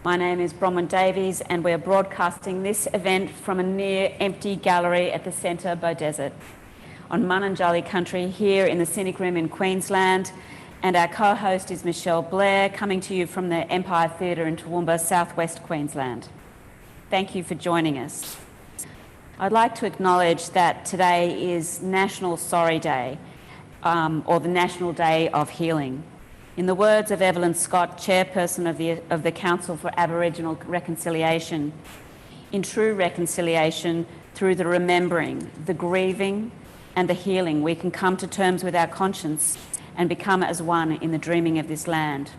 My name is Bronwyn Davies and we're broadcasting this event from a near empty gallery at the centre Beaudesert on Mununjali country here in the Scenic Rim in Queensland, and our co-host is Michelle Blair, coming to you from the Empire Theatre in Toowoomba, southwest Queensland. Thank you for joining us. I'd like to acknowledge that today is National Sorry Day, or the National Day of Healing. In the words of Evelyn Scott, chairperson of the Council for Aboriginal Reconciliation, in true reconciliation, through the remembering, the grieving and the healing, we can come to terms with our conscience and become as one in the dreaming of this land.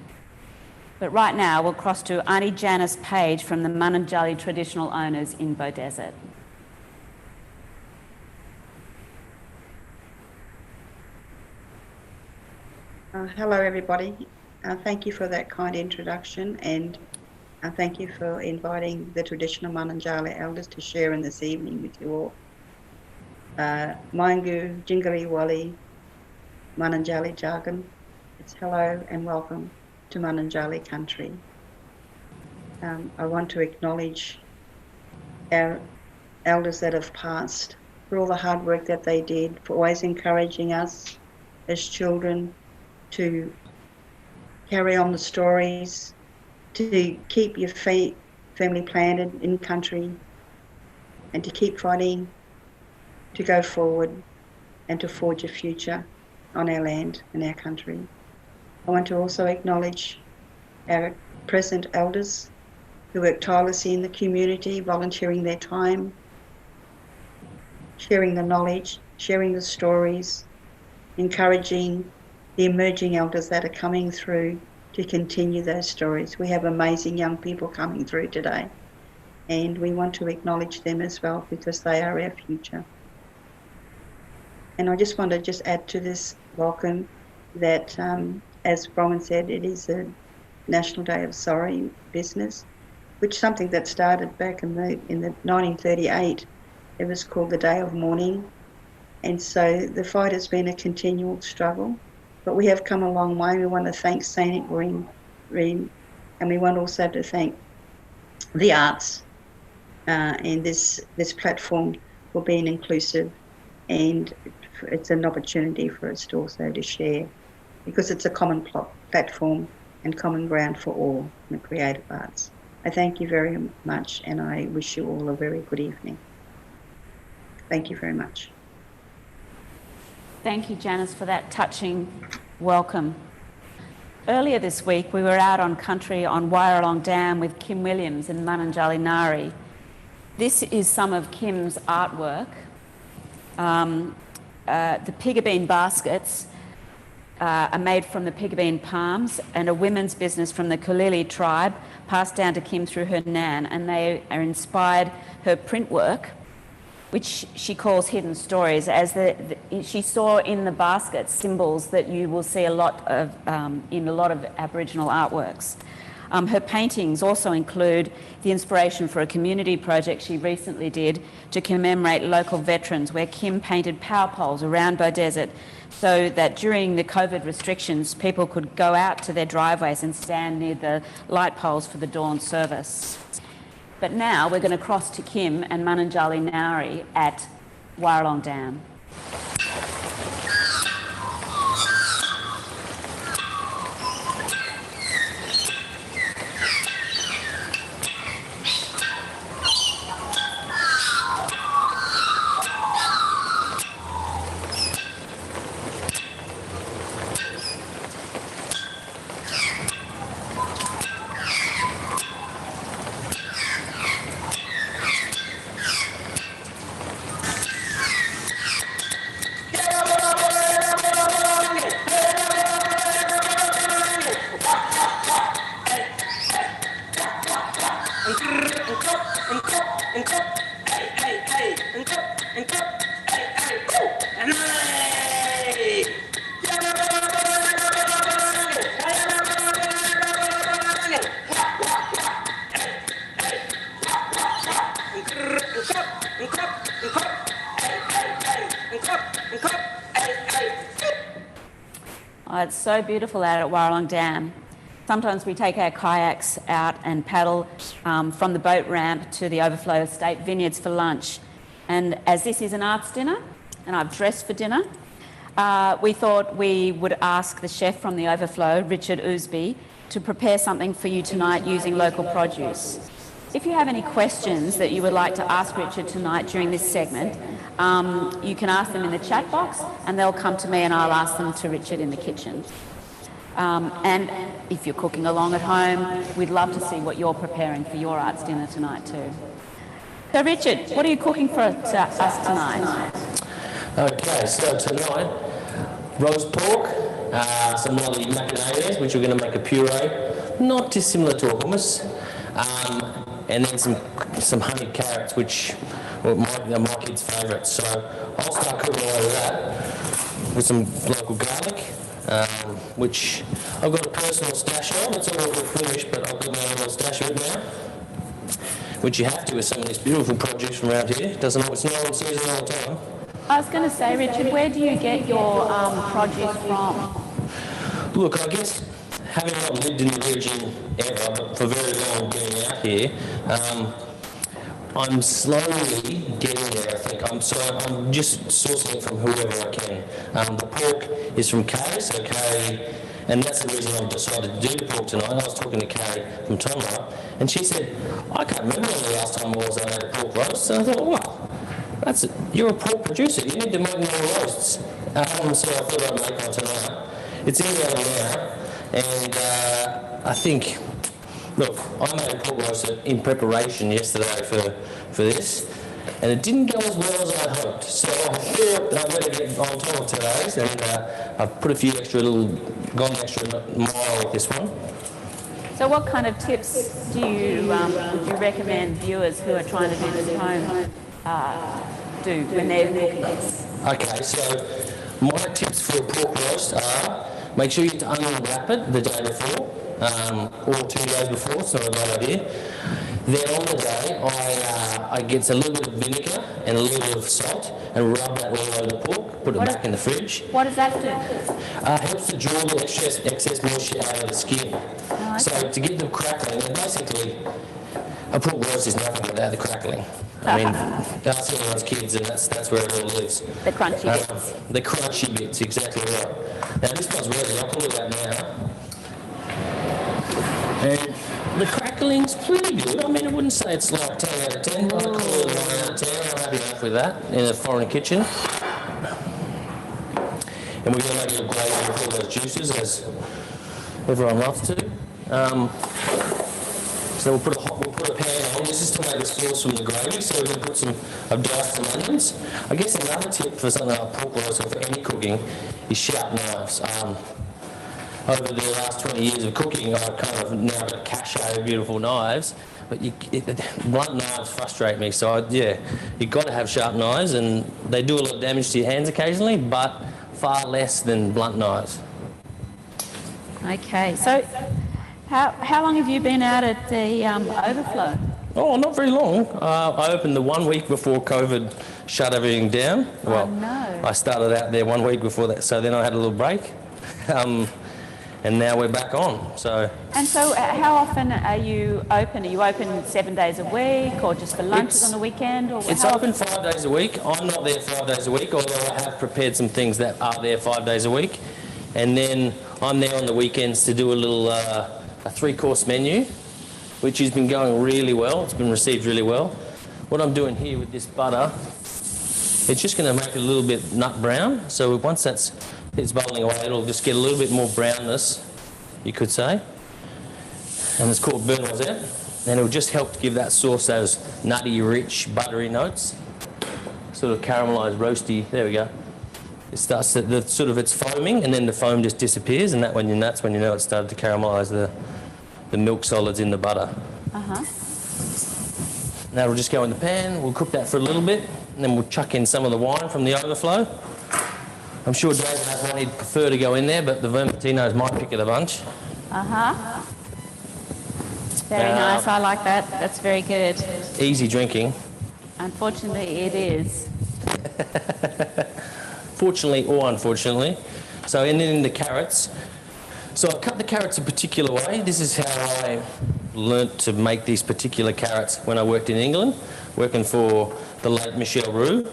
But right now we'll cross to Aunty Janis Page from the Mununjali traditional owners in Beaudesert. Hello everybody, thank you for that kind introduction, and thank you for inviting the traditional Mununjali elders to share in this evening with you all. Maingu, Jingari Wali, Mununjali jargon, it's hello and welcome to Mununjali country. I want to acknowledge our elders that have passed for all the hard work that they did, for always encouraging us as children to carry on the stories, to keep your feet firmly planted in country, and to keep fighting, to go forward and to forge a future on our land and our country. I want to also acknowledge our present elders who work tirelessly in the community, volunteering their time, sharing the knowledge, sharing the stories, encouraging the emerging elders that are coming through to continue those stories. We have amazing young people coming through today, and we want to acknowledge them as well because they are our future. And I just want to add to this welcome that, as Bronwyn said, it is a National Day of Sorry business, which is something that started back in the 1938. It was called the Day of Mourning, and so the fight has been a continual struggle. But we have come a long way. We want to thank Scenic Rim, and we want also to thank the arts and this platform for being inclusive, and it's an opportunity for us to also to share, because it's a common platform and common ground for all in the creative arts. I thank you very much, and I wish you all a very good evening. Thank you very much. Thank you, Janice, for that touching welcome. Earlier this week, we were out on country on Wyaralong Dam with Kim Williams and Mununjali Ngari. This is some of Kim's artwork. The pigabeen baskets are made from the pigabeen palms, and a women's business from the Kulili tribe passed down to Kim through her nan, and they are inspired her print work, which she calls hidden stories, as she saw in the baskets symbols that you will see a lot of in a lot of Aboriginal artworks. Her paintings also include the inspiration for a community project she recently did to commemorate local veterans, where Kim painted power poles around Beaudesert so that during the COVID restrictions, people could go out to their driveways and stand near the light poles for the dawn service. But now we're going to cross to Kim and Mununjali Ngari at Wyaralong Dam. Oh, it's so beautiful out at Wyaralong Dam. Sometimes we take our kayaks out and paddle from the boat ramp to the Overflow Estate vineyards for lunch. And as this is an arts dinner, and I've dressed for dinner, we thought we would ask the chef from the Overflow, Richard Ousby, to prepare something for you tonight using local produce. If you have any questions that you would like to ask Richard tonight during this segment, you can ask them in the chat box and they'll come to me and I'll ask them to Richard in the kitchen. And if you're cooking along at home, we'd love to see what you're preparing for your arts dinner tonight too. So Richard, what are you cooking for us tonight? Okay, so tonight, roast pork, some lovely macadamias, which we're going to make a puree, not dissimilar to a hummus, and then some honeyed carrots, which are my kids' favourites. So I'll start cooking away with that, with some local garlic, which I've got a personal stash of. It's all finished, but I've got my own little stash of it now, which you have to with some of this beautiful produce from around here. It's not on season all the time. I was going to say, Richard, where do you get your produce from? Look, I guess having not lived in the region ever, but for very long getting out here, I'm slowly getting there, I think. I'm just sourcing it from whoever I can. The pork is from Kay, so Kay, and that's the reason I've decided to do the pork tonight. I was talking to Kay from Tonga, and she said, I can't remember when the last time I was at a pork roast. So I thought, well, you're a pork producer, you need to make more roasts. So I thought I'd make one tonight. It's in the oven now, and I think, look, I made a pork roast in preparation yesterday for this, and it didn't go as well as I hoped. So I thought I better get on top of today's, and I've put gone an extra mile with this one. So what kind of tips do you would you recommend viewers who are trying to do this at home do when they're cooking this? Okay, so my tips for a pork roast are make sure you unwrap it the day before, or 2 days before. It's not a bad idea. Then on the day, I get a little bit of vinegar and a little bit of salt and rub that all over the pork, put it back in the fridge. What does that do? Helps to draw the excess moisture out of the skin. Oh, okay. So to get them crackling, and basically a pork roast is nothing without the crackling. I mean, that's everyone's kids, and that's where it all lives. The crunchy bits. The crunchy bits, exactly right. Now this one's ready. I'll pull it out now. And the crackling's pretty good. I mean, I wouldn't say it's like 10 out of 10, but I'd call it 1 out of 10. I'm happy enough with that in a foreign kitchen. And we're going to make it a gravy with all those juices, as everyone loves to. So we'll put a pan on. This is to make the sauce from the gravy, so we're going to put I've diced some onions. I guess another tip for something like pork roast or for any cooking is sharp knives. Over the last 20 years of cooking, I've kind of now got a cachet of beautiful knives, but blunt knives frustrate me. So you've got to have sharp knives, and they do a lot of damage to your hands occasionally, but far less than blunt knives. Okay, so how long have you been out at the Overflow? Oh, not very long. I opened the 1 week before COVID shut everything down. Well, no. I started out there 1 week before that, so then I had a little break. And now we're back on. And so how often are you open? Are you open 7 days a week, or just for lunches on the weekend? Or it's open 5 days a week. I'm not there 5 days a week, although I have prepared some things that are there 5 days a week. And then I'm there on the weekends to do a little a 3-course menu, which has been going really well. It's been received really well. What I'm doing here with this butter, it's just going to make it a little bit nut brown. So once it's bubbling away, it'll just get a little bit more brownness, you could say. And it's called burn rosette. And it'll just help to give that sauce those nutty, rich, buttery notes. Sort of caramelised, roasty. There we go. It starts to, it's foaming, and then the foam just disappears, and that's when you know it's started to caramelise the milk solids in the butter. Now we'll just go in the pan. We'll cook that for a little bit, and then we'll chuck in some of the wine from the Overflow. I'm sure David has one he'd prefer to go in there, but the Vermentino is my pick of the bunch. Very nice. I like that. That's very good. Easy drinking. Unfortunately, it is. Fortunately or unfortunately. So, and then in the carrots, So I've cut the carrots a particular way. This is how I learnt to make these particular carrots when I worked in England, working for the late Michel Roux.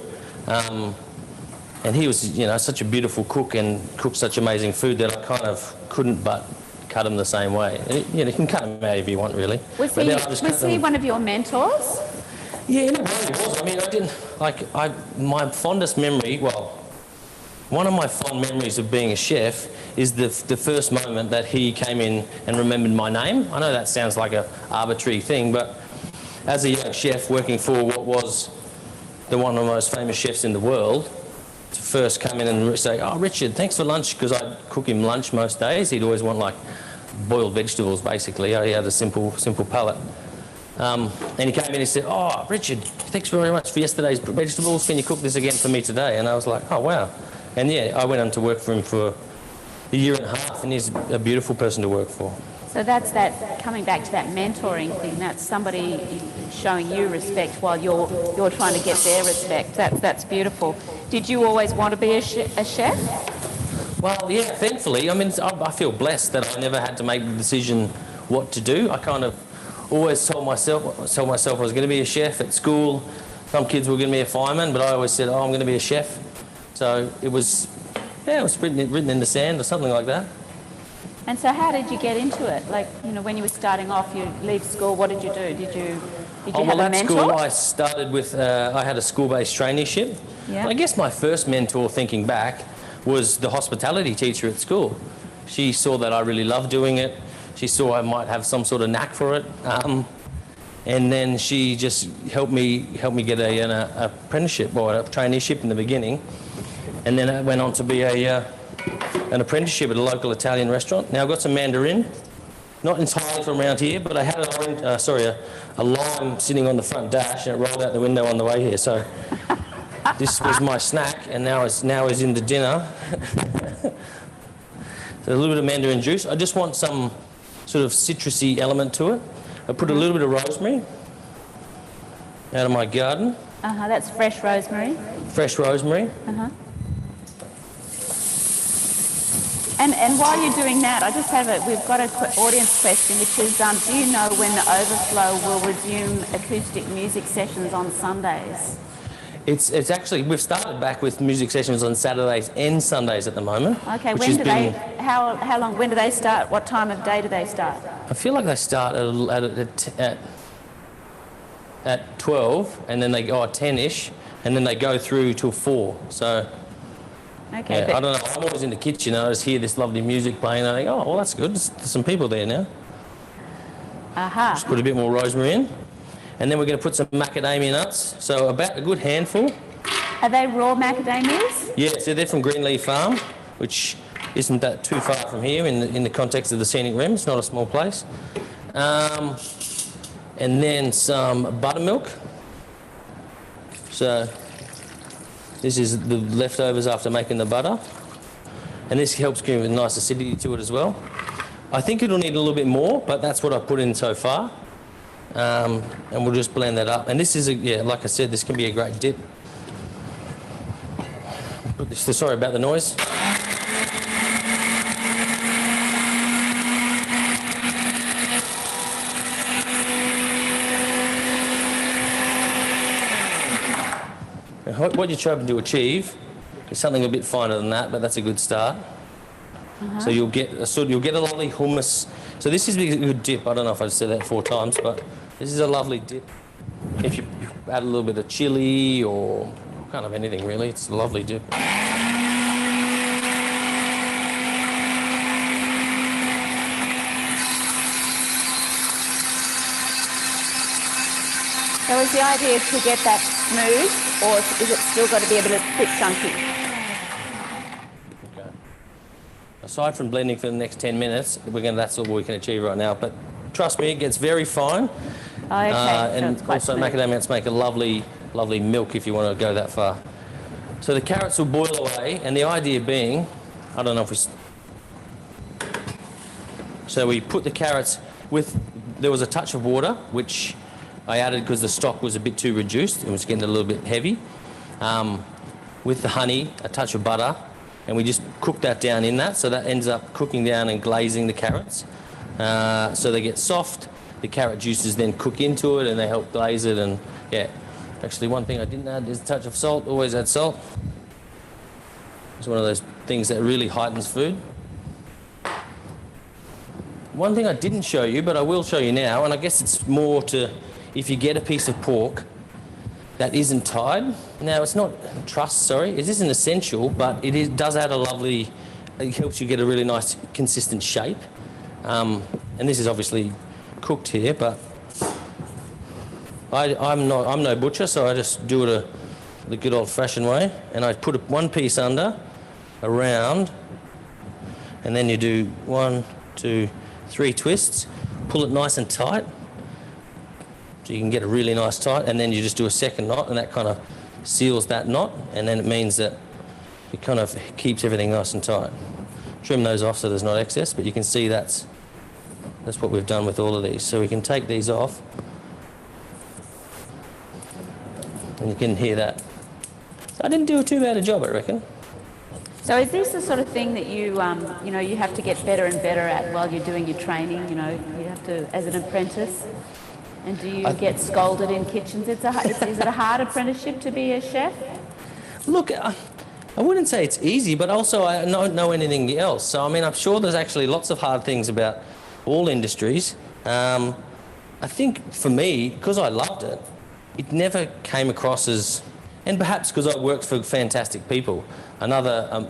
And he was, you know, such a beautiful cook and cooked such amazing food that I kind of couldn't but cut them the same way. And you know, you can cut them out if you want, really. Was he one of your mentors? Yeah, in a way he was. I mean, my fondest memory, one of my fond memories of being a chef is the first moment that he came in and remembered my name. I know that sounds like an arbitrary thing, but as a young chef working for what was one of the most famous chefs in the world, to first come in and say, "Oh, Richard, thanks for lunch," because I'd cook him lunch most days. He'd always want like boiled vegetables, basically. He had a simple palate. And he came in and said, "Oh, Richard, thanks very much for yesterday's vegetables. Can you cook this again for me today?" And I was like, "Oh, wow." And yeah, I went on to work for him for a year and a half, and he's a beautiful person to work for. So that's that, coming back to that mentoring thing, that's somebody showing you respect while you're trying to get their respect. That's beautiful. Did you always want to be a chef? Well, yeah, thankfully. I mean, I feel blessed that I never had to make the decision what to do. I kind of always told myself I was going to be a chef at school. Some kids were going to be a fireman, but I always said, "Oh, I'm going to be a chef." So it was written in the sand or something like that. And so how did you get into it? Like, you know, when you were starting off, you leave school, what did you do? Did you have a mentor? At school I started with, I had a school-based traineeship. Yeah. I guess my first mentor, thinking back, was the hospitality teacher at school. She saw that I really loved doing it. She saw I might have some sort of knack for it. And then she just helped me get an apprenticeship or a traineeship in the beginning. And then I went on to be an apprenticeship at a local Italian restaurant. Now I've got some Mandarin, not entirely from around here, but I had a lime sitting on the front dash and it rolled out the window on the way here. So this was my snack, and now it's in the dinner. So a little bit of Mandarin juice. I just want some sort of citrusy element to it. I put a little bit of rosemary out of my garden. That's fresh rosemary. Fresh rosemary. And while you're doing that, we've got an audience question, which is, do you know when the Overflow will resume acoustic music sessions on Sundays? It's actually, we've started back with music sessions on Saturdays and Sundays at the moment. Okay, when do they start? What time of day do they start? I feel like they start at 12, and then they go at 10-ish, and then they go through till 4. So, okay, yeah, I don't know. I'm always in the kitchen, and I just hear this lovely music playing, and I think, "Oh, well, that's good. There's some people there now." Just put a bit more rosemary in. And then we're going to put some macadamia nuts, so about a good handful. Are they raw macadamias? Yeah, so they're from Greenleaf Farm, which isn't that too far from here in the context of the Scenic Rim. It's not a small place. And then some buttermilk. So this is the leftovers after making the butter. And this helps give a nice acidity to it as well. I think it'll need a little bit more, but that's what I've put in so far. And we'll just blend that up. And this is, like I said, this can be a great dip. Sorry about the noise. What you're trying to achieve is something a bit finer than that, but that's a good start. So you'll get a lovely hummus. So this is a good dip. I don't know if I've said that 4 times, but this is a lovely dip. If you add a little bit of chili or kind of anything really, it's a lovely dip. So is the idea to get that smooth, or is it still got to be a bit chunky? Okay. Aside from blending for the next 10 minutes, that's all we can achieve right now. But trust me, it gets very fine. Oh, okay. And so also macadamia nuts make a lovely, lovely milk if you want to go that far. So the carrots will boil away, and the idea being, I don't know if we... So we put the carrots there was a touch of water, which I added because the stock was a bit too reduced. It was getting a little bit heavy. With the honey, a touch of butter, and we just cook that down in that, so that ends up cooking down and glazing the carrots. So they get soft, the carrot juices then cook into it and they help glaze it, and yeah. Actually, one thing I didn't add is a touch of salt. Always add salt. It's one of those things that really heightens food. One thing I didn't show you, but I will show you now, and I guess it's more to, if you get a piece of pork that isn't tied. Now, it's not it isn't essential, but it does add a lovely, it helps you get a really nice consistent shape. And this is obviously cooked here, but I'm no butcher, so I just do it the good old-fashioned way, and I put one piece under, around, and then you do 1, 2, 3 twists, pull it nice and tight, so you can get a really nice tight, and then you just do a second knot, and that kind of seals that knot, and then it means that it kind of keeps everything nice and tight. Trim those off so there's not excess, but you can see that's what we've done with all of these. So we can take these off, and you can hear that. I didn't do too bad a job, I reckon. So is this the sort of thing that you you have to get better and better at while you're doing your training? You have to, as an apprentice. And do you get scolded in kitchens? Is it a hard apprenticeship to be a chef? Look, I wouldn't say it's easy, but also I don't know anything else. So I mean, I'm sure there's actually lots of hard things about all industries. I think for me, because I loved it, it never came across as, and perhaps because I worked for fantastic people. Another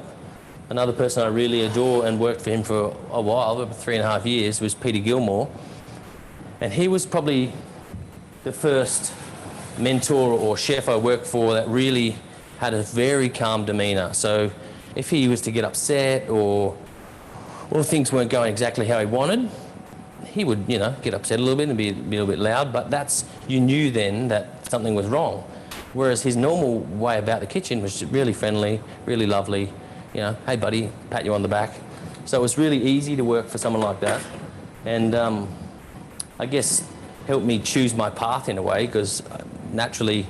person I really adore and worked for him for a while, about 3.5 years, was Peter Gilmore. And he was probably the first mentor or chef I worked for that really had a very calm demeanour. So if he was to get upset or things weren't going exactly how he wanted, he would, get upset a little bit and be a little bit loud, but you knew then that something was wrong. Whereas his normal way about the kitchen was really friendly, really lovely, hey buddy, pat you on the back. So it was really easy to work for someone like that. And I guess helped me choose my path in a way, because naturally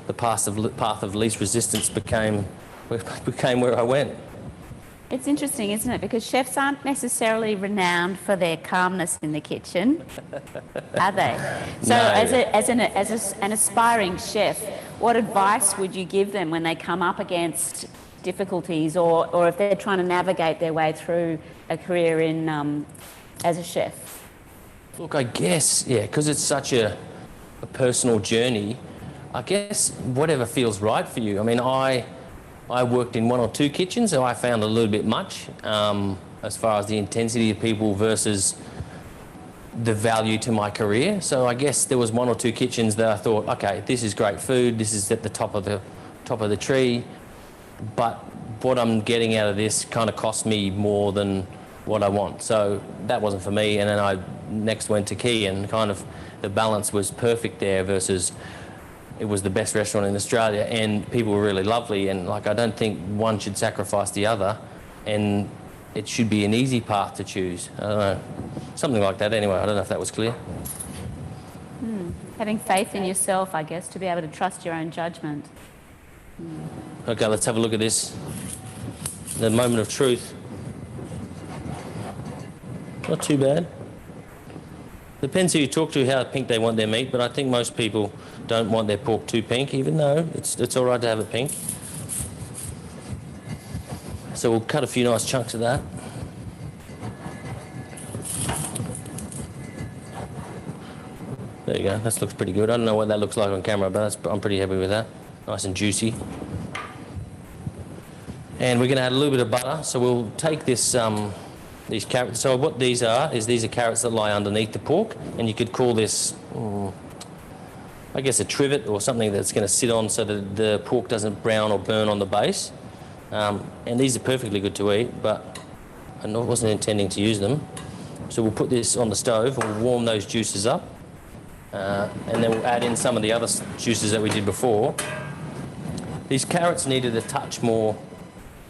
the path of least resistance became where I went. It's interesting, isn't it? Because chefs aren't necessarily renowned for their calmness in the kitchen, are they? So, No. as an aspiring chef, what advice would you give them when they come up against difficulties, or if they're trying to navigate their way through a career in as a chef? Look, I guess, because it's such a personal journey, I guess whatever feels right for you. I mean, I worked in 1 or 2 kitchens, so I found a little bit much as far as the intensity of people versus the value to my career. So I guess there was 1 or 2 kitchens that I thought, okay, this is great food, this is at the top of the tree, but what I'm getting out of this kind of cost me more than what I want. So that wasn't for me, and then I next went to Key, and kind of the balance was perfect there versus it was the best restaurant in Australia and people were really lovely, and I don't think one should sacrifice the other, and it should be an easy path to choose. I don't know, something like that anyway. I don't know if that was clear. Having faith in yourself, I guess, to be able to trust your own judgment. Okay, let's have a look at this. The moment of truth. Not too bad. Depends who you talk to, how pink they want their meat, but I think most people don't want their pork too pink, even though it's all right to have it pink. So we'll cut a few nice chunks of that. There you go, that looks pretty good. I don't know what that looks like on camera, but I'm pretty happy with that. Nice and juicy. And we're going to add a little bit of butter, so we'll take this these carrots. So what these are carrots that lie underneath the pork, and you could call this, I guess, a trivet or something that's going to sit on so that the pork doesn't brown or burn on the base. And these are perfectly good to eat, but I wasn't intending to use them. So we'll put this on the stove and we'll warm those juices up, and then we'll add in some of the other juices that we did before. These carrots needed a touch more,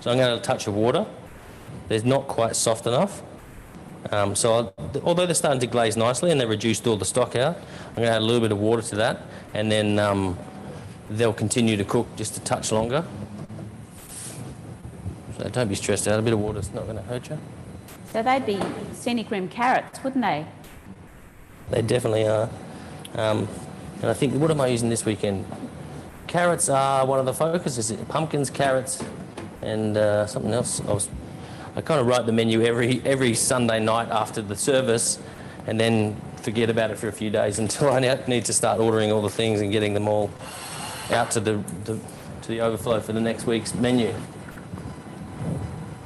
so I'm going to add a touch of water. They're not quite soft enough. Although they're starting to glaze nicely and they've reduced all the stock out, I'm going to add a little bit of water to that, and then they'll continue to cook just a touch longer. So So don't be stressed out. A bit of water's not going to hurt you. So they'd be Scenic Rim carrots, wouldn't they? They definitely are. And I think, what am I using this weekend? Carrots are one of the focuses. Pumpkins, carrots, and something else. I kind of write the menu every Sunday night after the service, and then forget about it for a few days until I need to start ordering all the things and getting them all out to the overflow for the next week's menu.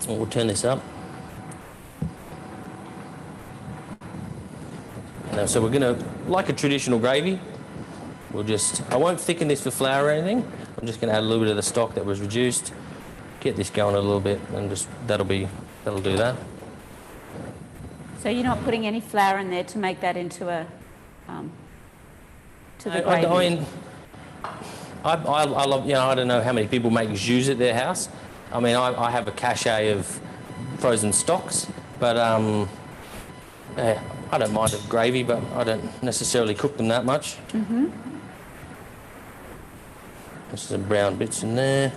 We'll turn this up. Now, so we're going to, like a traditional gravy, I won't thicken this for flour or anything. I'm just going to add a little bit of the stock that was reduced, get this going a little bit, and just that'll do that. So you're not putting any flour in there to make that into to the gravy? I mean, I love, I don't know how many people make jus at their house. I mean, I have a cache of frozen stocks, but I don't mind a gravy, but I don't necessarily cook them that much. Mm-hmm. There's some brown bits in there.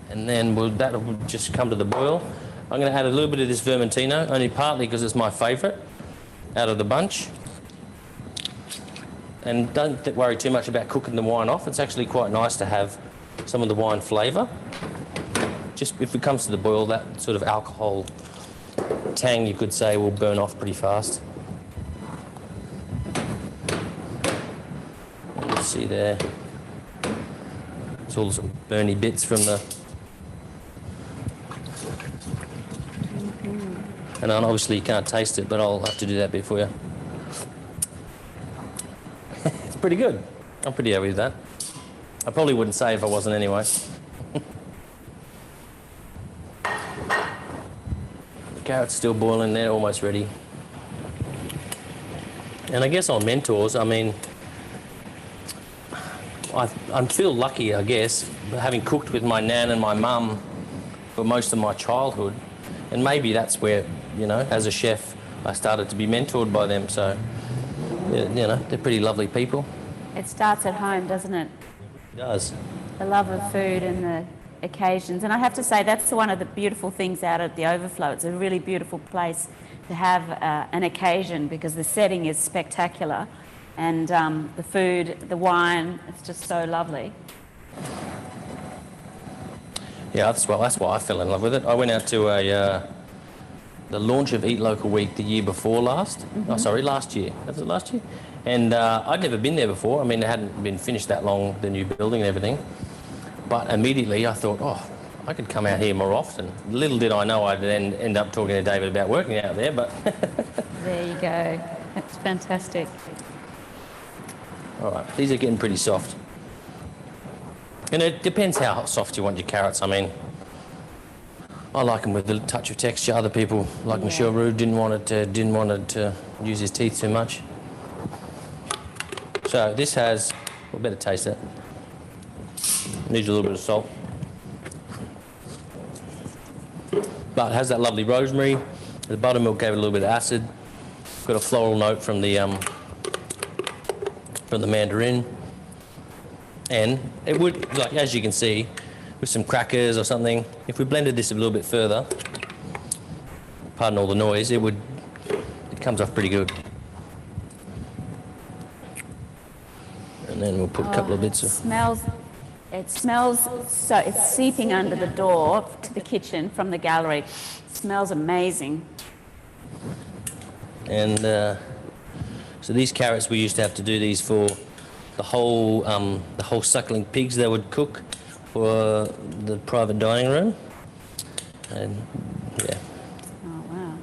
And then that'll just come to the boil. I'm going to add a little bit of this vermentino, only partly because it's my favourite out of the bunch. And don't worry too much about cooking the wine off. It's actually quite nice to have some of the wine flavour. Just if it comes to the boil, that sort of alcohol tang, you could say, will burn off pretty fast. You can see there. It's all some burny bits from the... And obviously you can't taste it, but I'll have to do that bit for you. It's pretty good. I'm pretty happy with that. I probably wouldn't say if I wasn't anyway. The carrot's still boiling there, almost ready. And I guess on mentors, I mean, I feel lucky, I guess, having cooked with my nan and my mum for most of my childhood. And maybe that's where, as a chef, I started to be mentored by them. So, they're pretty lovely people. It starts at home, doesn't it? It does. The love of food and the occasions. And I have to say, that's one of the beautiful things out at the Overflow. It's a really beautiful place to have an occasion because the setting is spectacular. And the food, the wine, it's just so lovely. Yeah, that's why I fell in love with it. I went out to the launch of Eat Local Week the year before last. Mm-hmm. Oh, sorry, last year. Was it last year? And I'd never been there before. I mean, it hadn't been finished that long, the new building and everything. But immediately I thought, I could come out here more often. Little did I know I'd then end up talking to David about working out there, but... There you go. That's fantastic. All right, these are getting pretty soft. And it depends how soft you want your carrots. I mean, I like them with a touch of texture. Other people, like Michel Roux, didn't want it to use his teeth too much. So this has, we'll better taste it. Needs a little bit of salt. But it has that lovely rosemary. The buttermilk gave it a little bit of acid. Got a floral note from the mandarin. And it would, like as you can see, with some crackers or something, if we blended this a little bit further, pardon all the noise, it comes off pretty good. And then we'll put a couple of bits of... It smells so, it's seeping under the door to the kitchen from the gallery. It smells amazing. And so these carrots, we used to have to do these for the whole suckling pigs they would cook for the private dining room. And yeah. Oh, wow.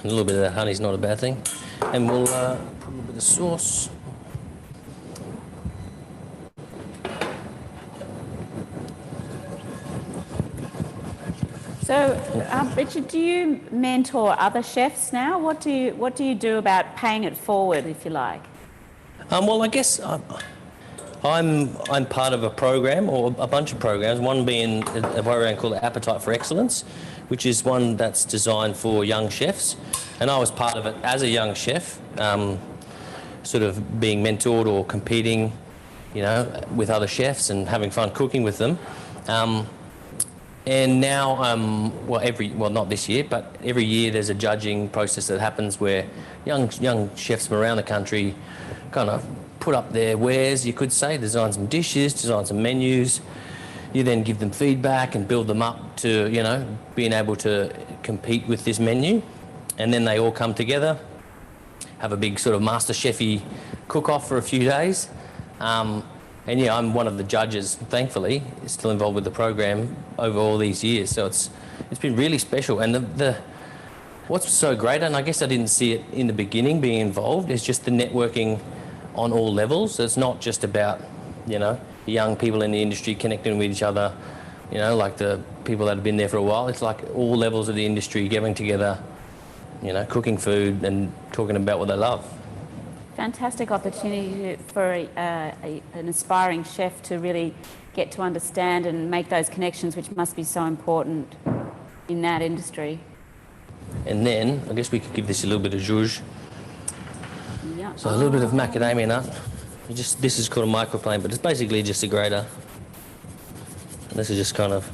A little bit of that honey's not a bad thing. And we'll put a little bit of sauce. So, Richard, do you mentor other chefs now? What do you do about paying it forward, if you like? Well, I guess I'm part of a program or a bunch of programs. One being a program called Appetite for Excellence, which is one that's designed for young chefs, and I was part of it as a young chef, sort of being mentored or competing with other chefs and having fun cooking with them. And now, not this year, but every year there's a judging process that happens where young chefs from around the country kind of put up their wares, you could say, design some dishes, design some menus. You then give them feedback and build them up to, being able to compete with this menu. And then they all come together, have a big sort of master chefy cook-off for a few days. And yeah, I'm one of the judges, thankfully, still involved with the program over all these years. So it's been really special. And the what's so great, and I guess I didn't see it in the beginning being involved, is just the networking on all levels. So it's not just about, young people in the industry connecting with each other, like the people that have been there for a while. It's like all levels of the industry getting together, cooking food and talking about what they love. Fantastic opportunity for an aspiring chef to really get to understand and make those connections, which must be so important in that industry. And then, I guess we could give this a little bit of zhuzh. Yeah. So a little bit of macadamia nut. This is called a microplane, but it's basically just a grater. And this is just kind of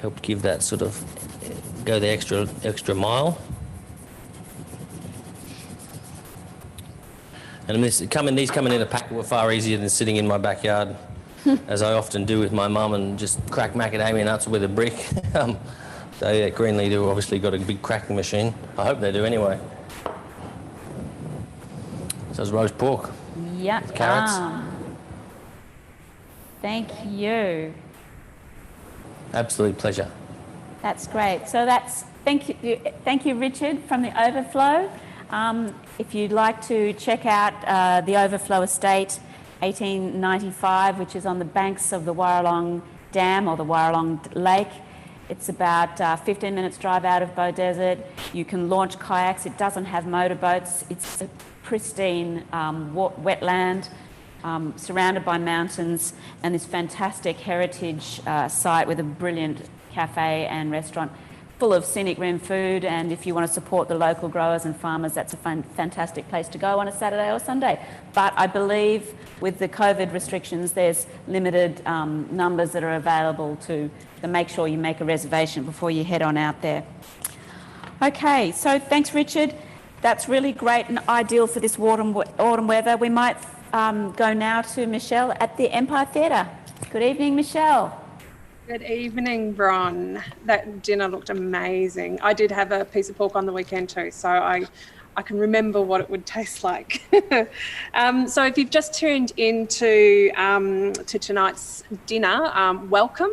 helped give that sort of, go the extra mile. And these coming in a packet were far easier than sitting in my backyard, as I often do with my mum, and just crack macadamia nuts with a brick. So yeah, Greenlee do obviously got a big cracking machine. I hope they do anyway. So it's roast pork. Yeah. Carrots. Thank you. Absolute pleasure. That's great. So thank you, Richard from the Overflow. If you'd like to check out the Overflow Estate 1895, which is on the banks of the Wyaralong Dam or the Wyaralong Lake, it's about 15 minutes drive out of Beaudesert. You can launch kayaks. It doesn't have motorboats. It's a pristine wetland surrounded by mountains and this fantastic heritage site with a brilliant cafe and restaurant full of Scenic Rim food. And if you want to support the local growers and farmers, that's a fantastic place to go on a Saturday or Sunday. But I believe with the COVID restrictions, there's limited numbers that are available to make sure you make a reservation before you head on out there. Okay, so thanks, Richard. That's really great and ideal for this autumn weather. We might go now to Michelle at the Empire Theatre. Good evening, Michelle. Good evening, Bron. That dinner looked amazing. I did have a piece of pork on the weekend too, so I can remember what it would taste like. So if you've just tuned into to tonight's dinner, welcome.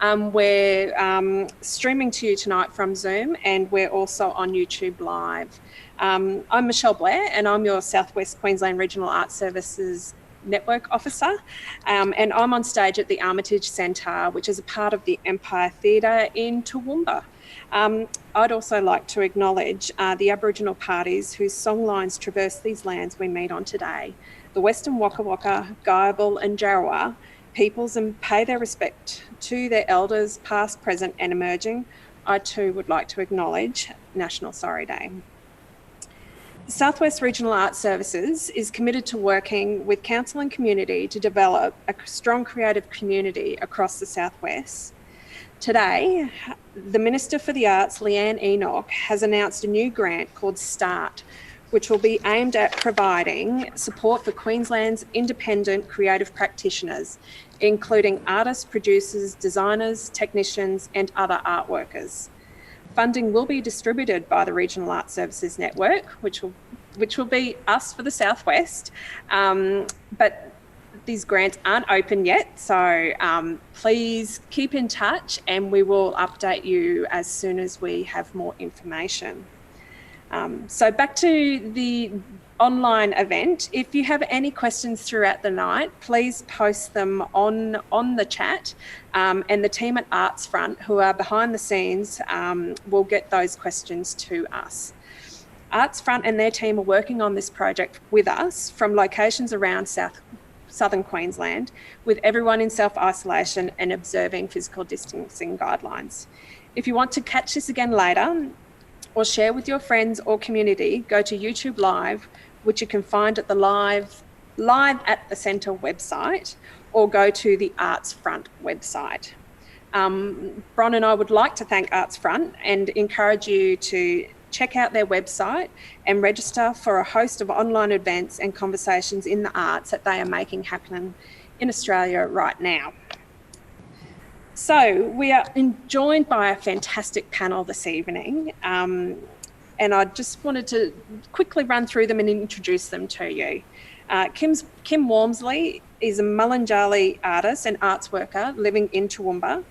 We're streaming to you tonight from Zoom, and we're also on YouTube Live. I'm Michelle Blair, and I'm your Southwest Queensland Regional Arts Services Network Officer, and I'm on stage at the Armitage Centre, which is a part of the Empire Theatre in Toowoomba. I'd also like to acknowledge the Aboriginal parties whose songlines traverse these lands we meet on today, the Western Waka Waka, Guyabal and Jarrawa peoples, and pay their respect to their elders past, present and emerging. I too would like to acknowledge National Sorry Day. Southwest Regional Arts Services is committed to working with council and community to develop a strong creative community across the Southwest. Today, the Minister for the Arts, Leanne Enoch, has announced a new grant called START, which will be aimed at providing support for Queensland's independent creative practitioners, including artists, producers, designers, technicians and other art workers. Funding will be distributed by the Regional Arts Services Network, which will be us for the Southwest, but these grants aren't open yet, so please keep in touch and we will update you as soon as we have more information. So back to the online event. If you have any questions throughout the night, please post them on the chat, and the team at Arts Front, who are behind the scenes, will get those questions to us. Arts Front and their team are working on this project with us from locations around southern Queensland, with everyone in self-isolation and observing physical distancing guidelines. If you want to catch this again later or share with your friends or community, go to YouTube Live, which you can find at the live live at the centre website or go to the Arts Front website. Bron and I would like to thank Arts Front and encourage you to check out their website and register for a host of online events and conversations in the arts that they are making happen in Australia right now. So we are joined by a fantastic panel this evening, and I just wanted to quickly run through them and introduce them to you. Kim Walmsley is a Mununjali artist and arts worker living in Toowoomba.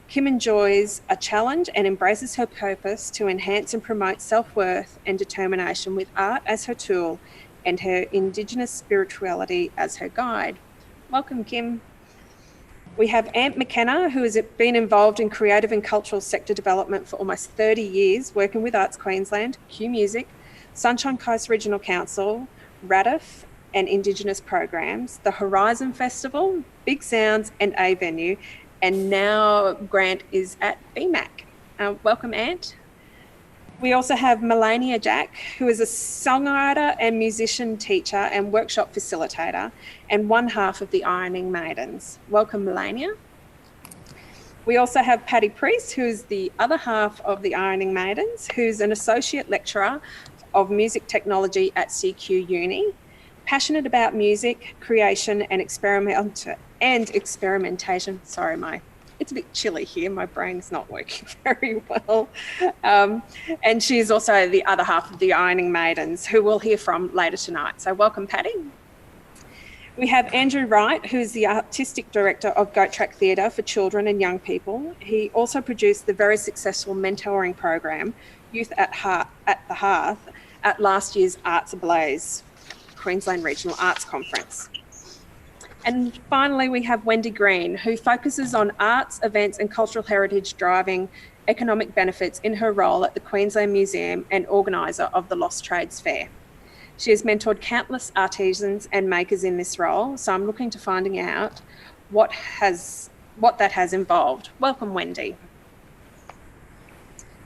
Kim enjoys a challenge and embraces her purpose to enhance and promote self-worth and determination with art as her tool and her Indigenous spirituality as her guide. Welcome, Kim. We have Ant McKenna, who has been involved in creative and cultural sector development for almost 30 years, working with Arts Queensland, Q Music, Sunshine Coast Regional Council, RADIF, and Indigenous programs, the Horizon Festival, Big Sounds and A Venue, and now Grant is at BMAC. Welcome, Ant. We also have Melania Jack, who is a songwriter and musician teacher and workshop facilitator and one half of the Ironing Maidens. Welcome, Melania. We also have Patty Priest, who is the other half of the Ironing Maidens, who's an associate lecturer of music technology at CQ Uni, passionate about music, creation and experimentation. Sorry, it's a bit chilly here. My brain's not working very well. And she's also the other half of the Ironing Maidens, who we'll hear from later tonight. So welcome, Patty. We have Andrew Wright, who's the Artistic Director of Goat Track Theatre for children and young people. He also produced the very successful mentoring program, Youth at the Hearth, at last year's Arts Ablaze, Queensland Regional Arts Conference. And finally, we have Wendy Green, who focuses on arts, events and cultural heritage driving economic benefits in her role at the Queensland Museum and organiser of the Lost Trades Fair. She has mentored countless artisans and makers in this role, so I'm looking to finding out what that has involved. Welcome, Wendy.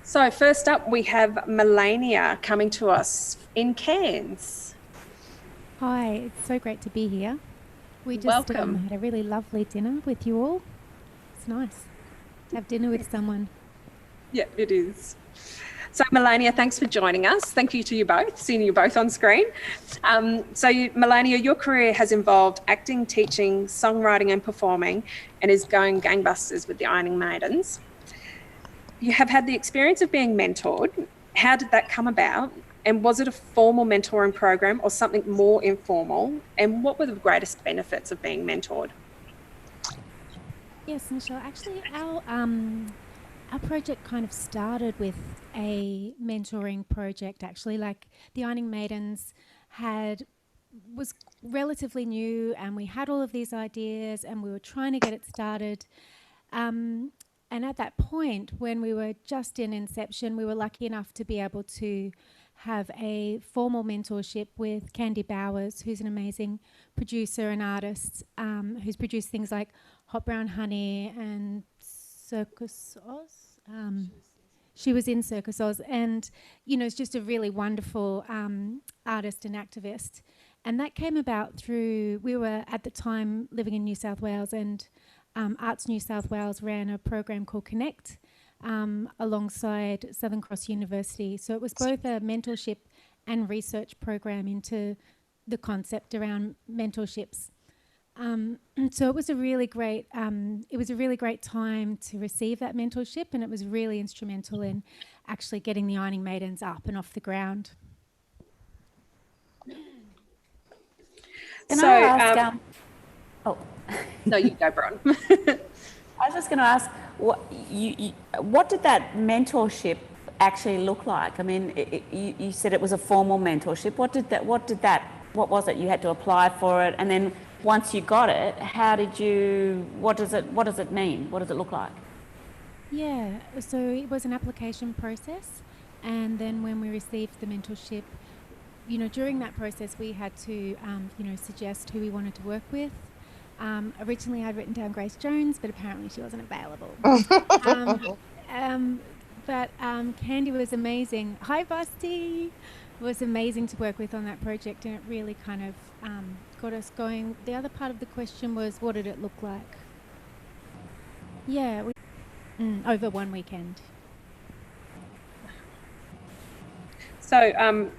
So first up, we have Melania coming to us in Cairns. Hi, it's so great to be here. We just had a really lovely dinner with you all. It's nice to have dinner with someone. Yeah, it is. So Melania, thanks for joining us. Thank you to you both, seeing you both on screen. Melania, your career has involved acting, teaching, songwriting and performing, and is going gangbusters with the Ironing Maidens. You have had the experience of being mentored. How did that come about? And was it a formal mentoring program or something more informal? And what were the greatest benefits of being mentored? Yes, Michelle, actually our project kind of started with a mentoring project, actually. Like the Ironing Maidens was relatively new and we had all of these ideas and we were trying to get it started. And at that point, when we were just in inception, we were lucky enough to be able to have a formal mentorship with Candy Bowers, who's an amazing producer and artist, who's produced things like Hot Brown Honey and Circus Oz. She was in Circus Oz and, is just a really wonderful artist and activist. And that came about through, we were at the time living in New South Wales and Arts New South Wales ran a program called Connect, alongside Southern Cross University. So it was both a mentorship and research program into the concept around mentorships. So it was a really great time to receive that mentorship, and it was really instrumental in actually getting the Ironing Maidens up and off the ground. Can I ask, No, you go, Bron. I was just going to ask, what did that mentorship actually look like? I mean, you said it was a formal mentorship. What was it? You had to apply for it, and then once you got it, what does it mean? What does it look like? Yeah, so it was an application process, and then when we received the mentorship, during that process we had to, suggest who we wanted to work with. Originally I'd written down Grace Jones, but apparently she wasn't available. But Candy was amazing. Hi, Busty. was amazing to work with on that project, and it really kind of got us going. The other part of the question was, what did it look like? Yeah, over one weekend. So,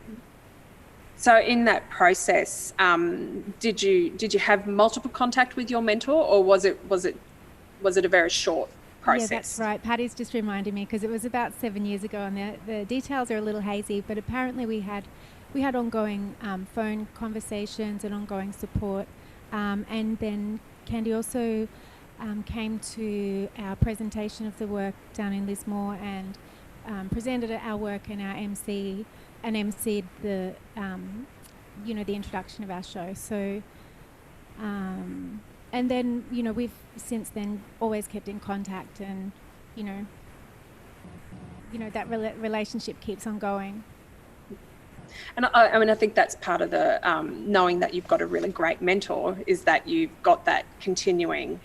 so in that process, did you have multiple contact with your mentor, or was it a very short process? Yeah, that's right. Patty's just reminded me, because it was about 7 years ago, and the details are a little hazy, but apparently we had ongoing phone conversations and ongoing support, and then Candy also came to our presentation of the work down in Lismore and presented our work and our MC'd the the introduction of our show. So and then we've since then always kept in contact, and that relationship keeps on going. And I think that's part of the knowing that you've got a really great mentor, is that you've got that continuing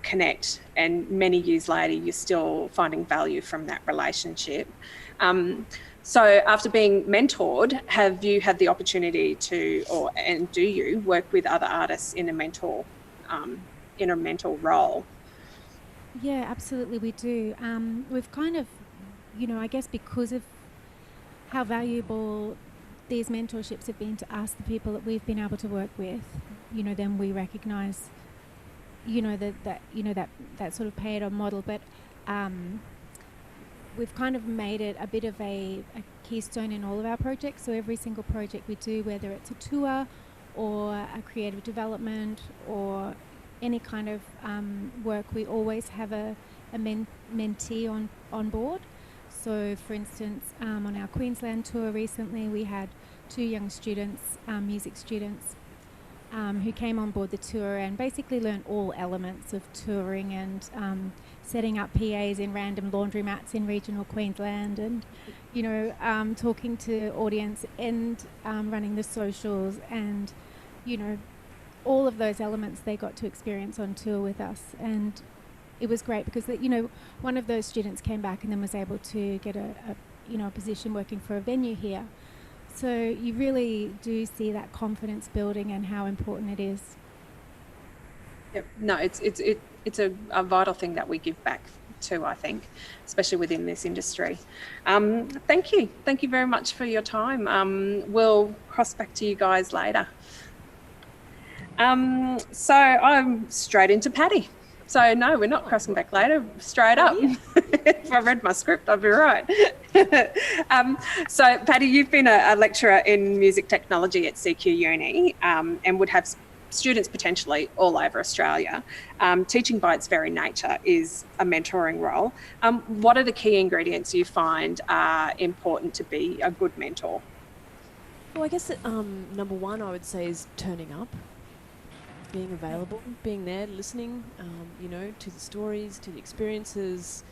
connect, and many years later you're still finding value from that relationship. So after being mentored, have you had the opportunity to, and do you work with other artists in a mentor role? Yeah, absolutely, we do. We've kind of, I guess because of how valuable these mentorships have been to us, the people that we've been able to work with, then we recognise, that sort of pay it on model. But we've kind of made it a bit of a keystone in all of our projects. So every single project we do, whether it's a tour or a creative development or any kind of work, we always have a mentee on board. So for instance, on our Queensland tour recently, we had 2 young students, music students, who came on board the tour and basically learned all elements of touring and setting up PAs in random laundromats in regional Queensland, and talking to audience and running the socials, and all of those elements they got to experience on tour with us. And it was great because one of those students came back and then was able to get a position working for a venue here. So you really do see that confidence building and how important it is. Yep. No, it's a vital thing that we give back to, I think, especially within this industry. Thank you very much for your time. We'll cross back to you guys later. So I'm straight into Patty. So no, we're not crossing back later, straight up. If I read my script, I'd be right. So Patty, you've been a lecturer in music technology at CQ Uni, and would have students potentially all over Australia. Teaching by its very nature is a mentoring role. What are the key ingredients you find are important to be a good mentor? Well, I guess that, number one, I would say, is turning up. Being available, being there, listening, to the stories, to the experiences,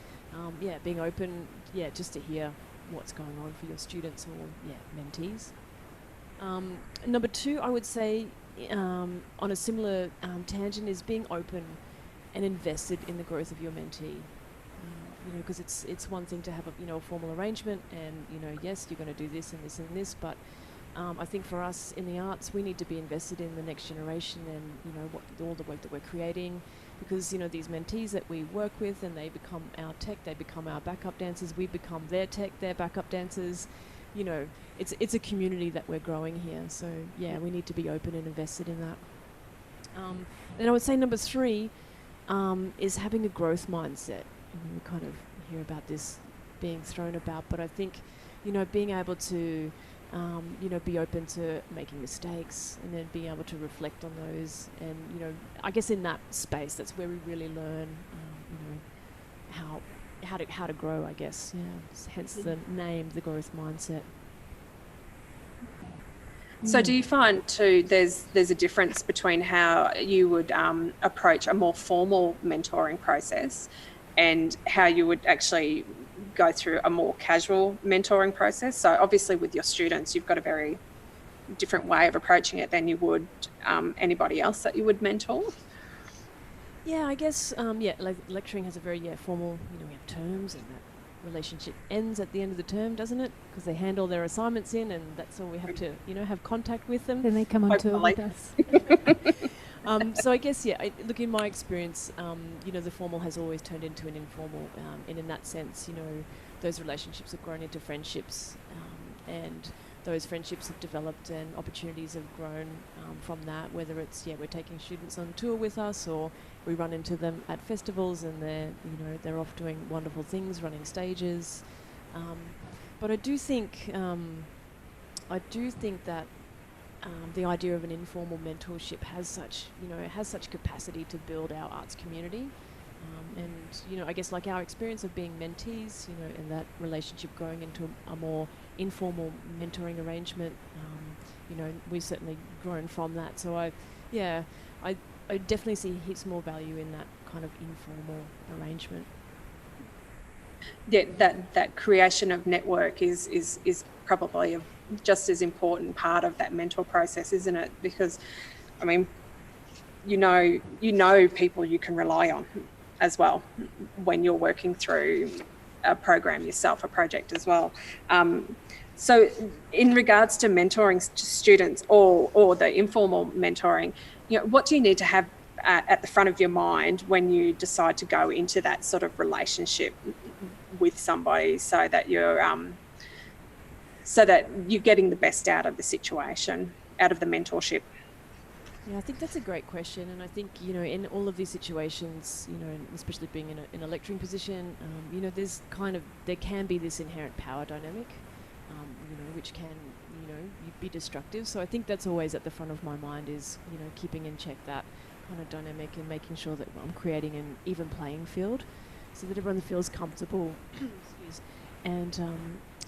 being open, just to hear what's going on for your students or, mentees. Number two, I would say, on a similar tangent, is being open and invested in the growth of your mentee. Because it's one thing to have a formal arrangement, and yes, you're going to do this and this and this, but I think for us in the arts, we need to be invested in the next generation and, all the work that we're creating, because, these mentees that we work with, and they become our tech, they become our backup dancers, we become their tech, their backup dancers. It's a community that we're growing here. So, we need to be open and invested in that. Then I would say number three is having a growth mindset. We kind of hear about this being thrown about, but I think, being able to be open to making mistakes and then being able to reflect on those. And, I guess in that space, that's where we really learn, how to grow, I guess. Hence the name, the growth mindset. So do you find too, there's a difference between how you would approach a more formal mentoring process and how you would actually go through a more casual mentoring process? So obviously with your students, you've got a very different way of approaching it than you would anybody else that you would mentor. Yeah, I guess, like lecturing has a very formal, we have terms and relationship ends at the end of the term, doesn't it? Because they hand all their assignments in, and that's all we have to, you know, have contact with them. Then they come on tour with us. So I guess, yeah, look, in my experience, you know, the formal has always turned into an informal, and in that sense, you know, those relationships have grown into friendships, and those friendships have developed and opportunities have grown from that, whether it's, yeah, we're taking students on tour with us, or we run into them at festivals and they're, you know, they're off doing wonderful things, running stages. But I do think that the idea of an informal mentorship has such, you know, it has such capacity to build our arts community. And, you know, I guess like our experience of being mentees, you know, and that relationship growing into a more informal mentoring arrangement, you know, we've certainly grown from that. So I definitely see heaps more value in that kind of informal arrangement. Yeah, that creation of network is probably a just as important part of that mentor process, isn't it? Because, I mean, you know people you can rely on as well when you're working through a program yourself, a project as well. So in regards to mentoring students or the informal mentoring, you know, what do you need to have at the front of your mind when you decide to go into that sort of relationship with somebody, so that you're getting the best out of the situation, out of the mentorship? Yeah, I think that's a great question, and I think, you know, in all of these situations, you know, especially being in a lecturing position, you know, there can be this inherent power dynamic, you know, which can, you know, be destructive. So I think that's always at the front of my mind, is, you know, keeping in check that kind of dynamic and making sure that I'm creating an even playing field, so that everyone feels comfortable, and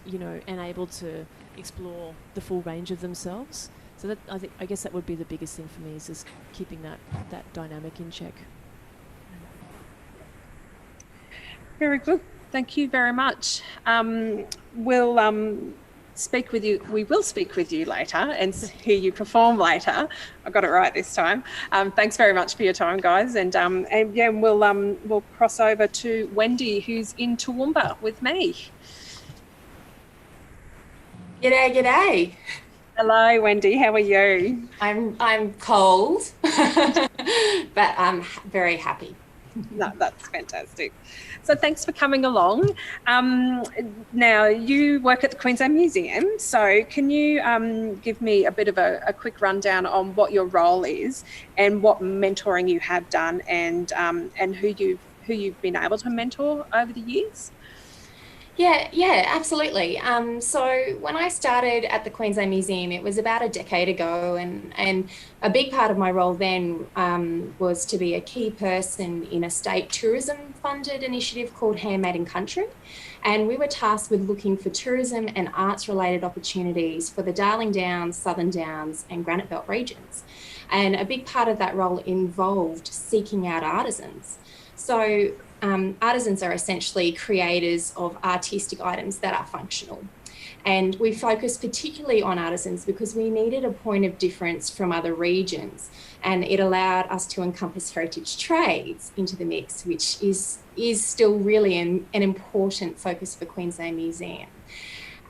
you know, and able to explore the full range of themselves. So that, I guess that would be the biggest thing for me, is just keeping that dynamic in check. Very good. Thank you very much. We'll speak with you. We will speak with you later and hear you perform later. I got it right this time. Thanks very much for your time, guys. And yeah, we'll cross over to Wendy, who's in Toowoomba with me. G'day, g'day. Hello, Wendy. How are you? I'm cold, but I'm very happy. No, that's fantastic. So thanks for coming along. Now, you work at the Queensland Museum, so can you give me a bit of a quick rundown on what your role is and what mentoring you have done, and who you've been able to mentor over the years? Yeah, absolutely. So when I started at the Queensland Museum, it was about a decade ago, and a big part of my role then was to be a key person in a state tourism funded initiative called Handmade in Country. And we were tasked with looking for tourism and arts related opportunities for the Darling Downs, Southern Downs and Granite Belt regions. And a big part of that role involved seeking out artisans. So artisans are essentially creators of artistic items that are functional. And we focused particularly on artisans because we needed a point of difference from other regions, and it allowed us to encompass heritage trades into the mix, which is still really an important focus for Queensland Museum.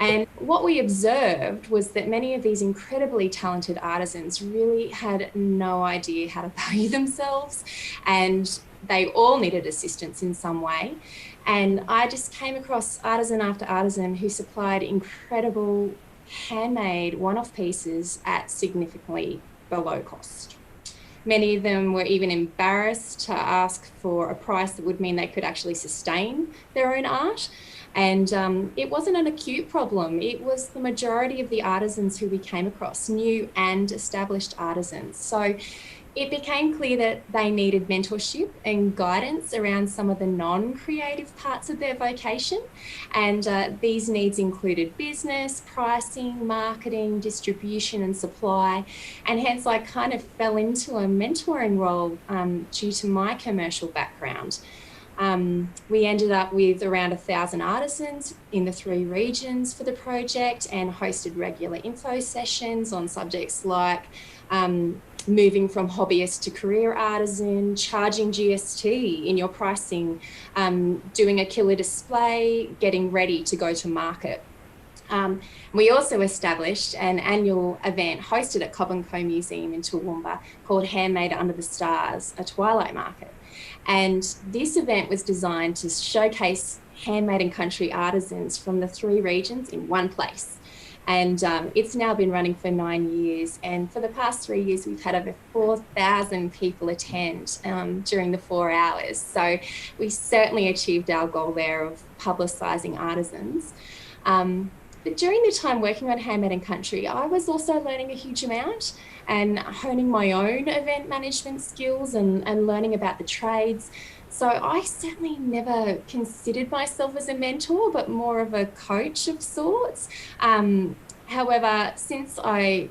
And what we observed was that many of these incredibly talented artisans really had no idea how to value themselves, and they all needed assistance in some way. And I just came across artisan after artisan who supplied incredible handmade one-off pieces at significantly below cost. Many of them were even embarrassed to ask for a price that would mean they could actually sustain their own art. And it wasn't an acute problem. It was the majority of the artisans who we came across, new and established artisans. So it became clear that they needed mentorship and guidance around some of the non-creative parts of their vocation. And these needs included business, pricing, marketing, distribution and supply. And hence I kind of fell into a mentoring role due to my commercial background. We ended up with around 1,000 artisans in the 3 regions for the project, and hosted regular info sessions on subjects like moving from hobbyist to career artisan, charging GST in your pricing, doing a killer display, getting ready to go to market. We also established an annual event hosted at Cobb & Co Museum in Toowoomba called Handmade Under the Stars, a twilight market. And this event was designed to showcase handmade and country artisans from the 3 regions in one place. And it's now been running for 9 years. And for the past 3 years, we've had over 4,000 people attend during the 4 hours. So we certainly achieved our goal there of publicising artisans. But during the time working on Handmade and Country, I was also learning a huge amount and honing my own event management skills and learning about the trades. So I certainly never considered myself as a mentor, but more of a coach of sorts. However, since I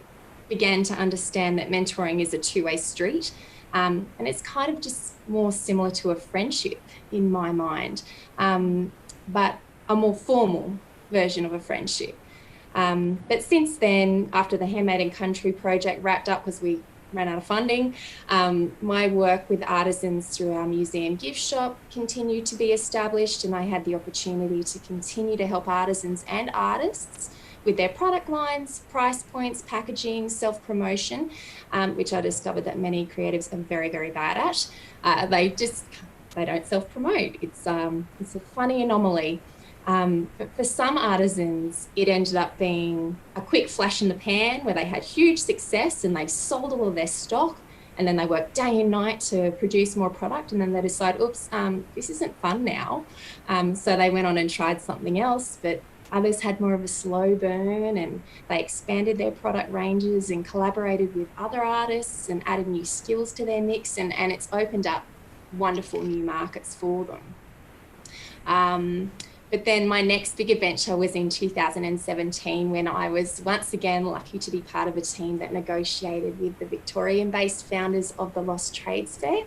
began to understand that mentoring is a two-way street, and it's kind of just more similar to a friendship in my mind, but a more formal version of a friendship. But since then, after the Handmade and Country project wrapped up because we ran out of funding, my work with artisans through our museum gift shop continued to be established, and I had the opportunity to continue to help artisans and artists with their product lines, price points, packaging, self-promotion, which I discovered that many creatives are very, very bad at. They don't self-promote. It's a funny anomaly. But for some artisans, it ended up being a quick flash in the pan where they had huge success and they sold all of their stock, and then they worked day and night to produce more product, and then they decide, oops, this isn't fun now. So they went on and tried something else, but others had more of a slow burn, and they expanded their product ranges and collaborated with other artists and added new skills to their mix, and it's opened up wonderful new markets for them. But then my next big adventure was in 2017, when I was once again lucky to be part of a team that negotiated with the Victorian-based founders of the Lost Trades Fair,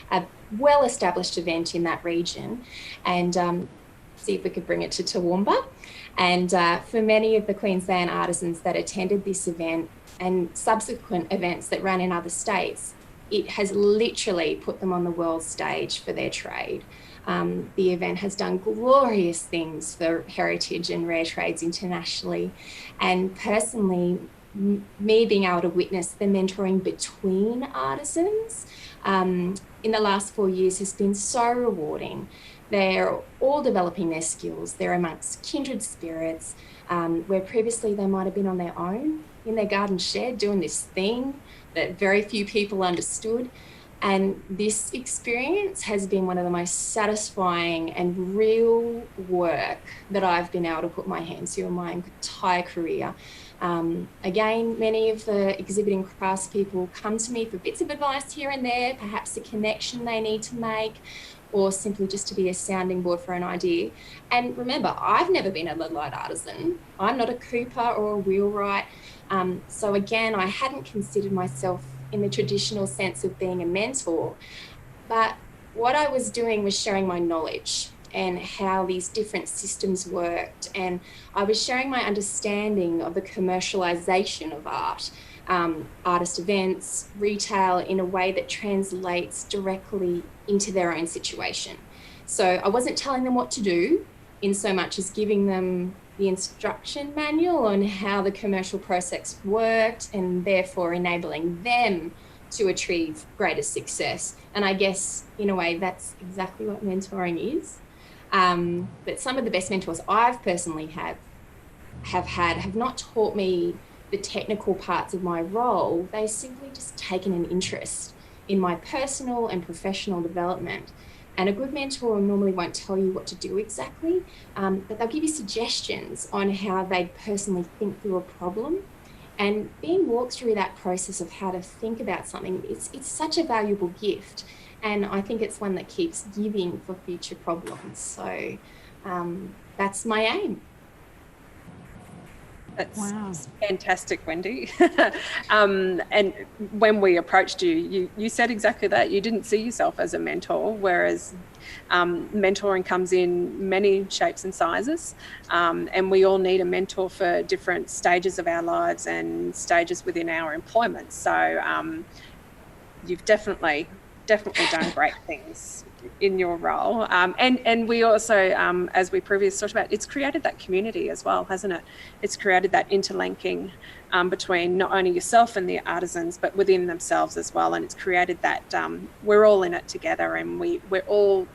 a well-established event in that region, and see if we could bring it to Toowoomba. And for many of the Queensland artisans that attended this event and subsequent events that ran in other states, it has literally put them on the world stage for their trade. The event has done glorious things for heritage and rare trades internationally. And personally, me being able to witness the mentoring between artisans in the last 4 years has been so rewarding. They're all developing their skills. They're amongst kindred spirits, where previously they might have been on their own in their garden shed doing this thing that very few people understood. And this experience has been one of the most satisfying and real work that I've been able to put my hands to in my entire career. Again, many of the exhibiting craftspeople come to me for bits of advice here and there, perhaps a connection they need to make, or simply just to be a sounding board for an idea. And remember, I've never been a lead light artisan. I'm not a cooper or a wheelwright. So again, I hadn't considered myself in the traditional sense of being a mentor, but what I was doing was sharing my knowledge and how these different systems worked, and I was sharing my understanding of the commercialization of art, artist events, retail, in a way that translates directly into their own situation. So I wasn't telling them what to do in so much as giving them the instruction manual on how the commercial process worked, and therefore enabling them to achieve greater success. And I guess in a way that's exactly what mentoring is. But some of the best mentors I've personally have not taught me the technical parts of my role. They've simply just taken an interest in my personal and professional development. And a good mentor normally won't tell you what to do exactly, but they'll give you suggestions on how they personally think through a problem. And being walked through that process of how to think about something, it's such a valuable gift. And I think it's one that keeps giving for future problems. So that's my aim. That's fantastic, Wendy. And when we approached you, you said exactly that. You didn't see yourself as a mentor, whereas mentoring comes in many shapes and sizes. And we all need a mentor for different stages of our lives and stages within our employment. So you've definitely done great things in your role. And we also, as we previously talked about, it's created that community as well, hasn't it? It's created that interlinking between not only yourself and the artisans, but within themselves as well. And it's created that we're all in it together, and we're all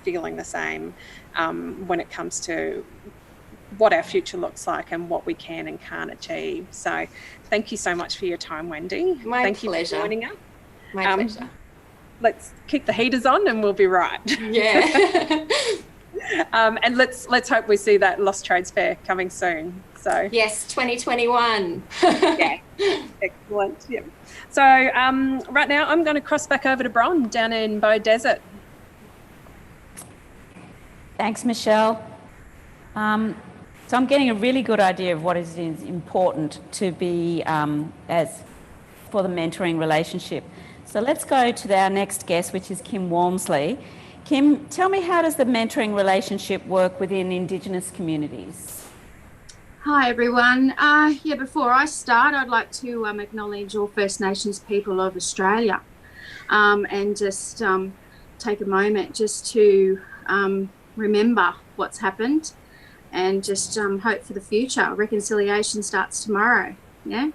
feeling the same when it comes to what our future looks like and what we can and can't achieve. So thank you so much for your time, Wendy. Thank you for joining us. My pleasure. Let's keep the heaters on and we'll be right. Yeah. And let's hope we see that Lost Trades Fair coming soon. So yes, 2021. Yeah, excellent. Yeah. So right now I'm going to cross back over to Bron down in Bow Desert. Thanks, Michelle. So I'm getting a really good idea of what is important to be as for the mentoring relationship. So let's go to our next guest, which is Kim Walmsley. Kim, tell me, how does the mentoring relationship work within Indigenous communities? Hi everyone. Before I start, I'd like to acknowledge all First Nations people of Australia and just take a moment just to remember what's happened and just hope for the future. Reconciliation starts tomorrow. Yeah.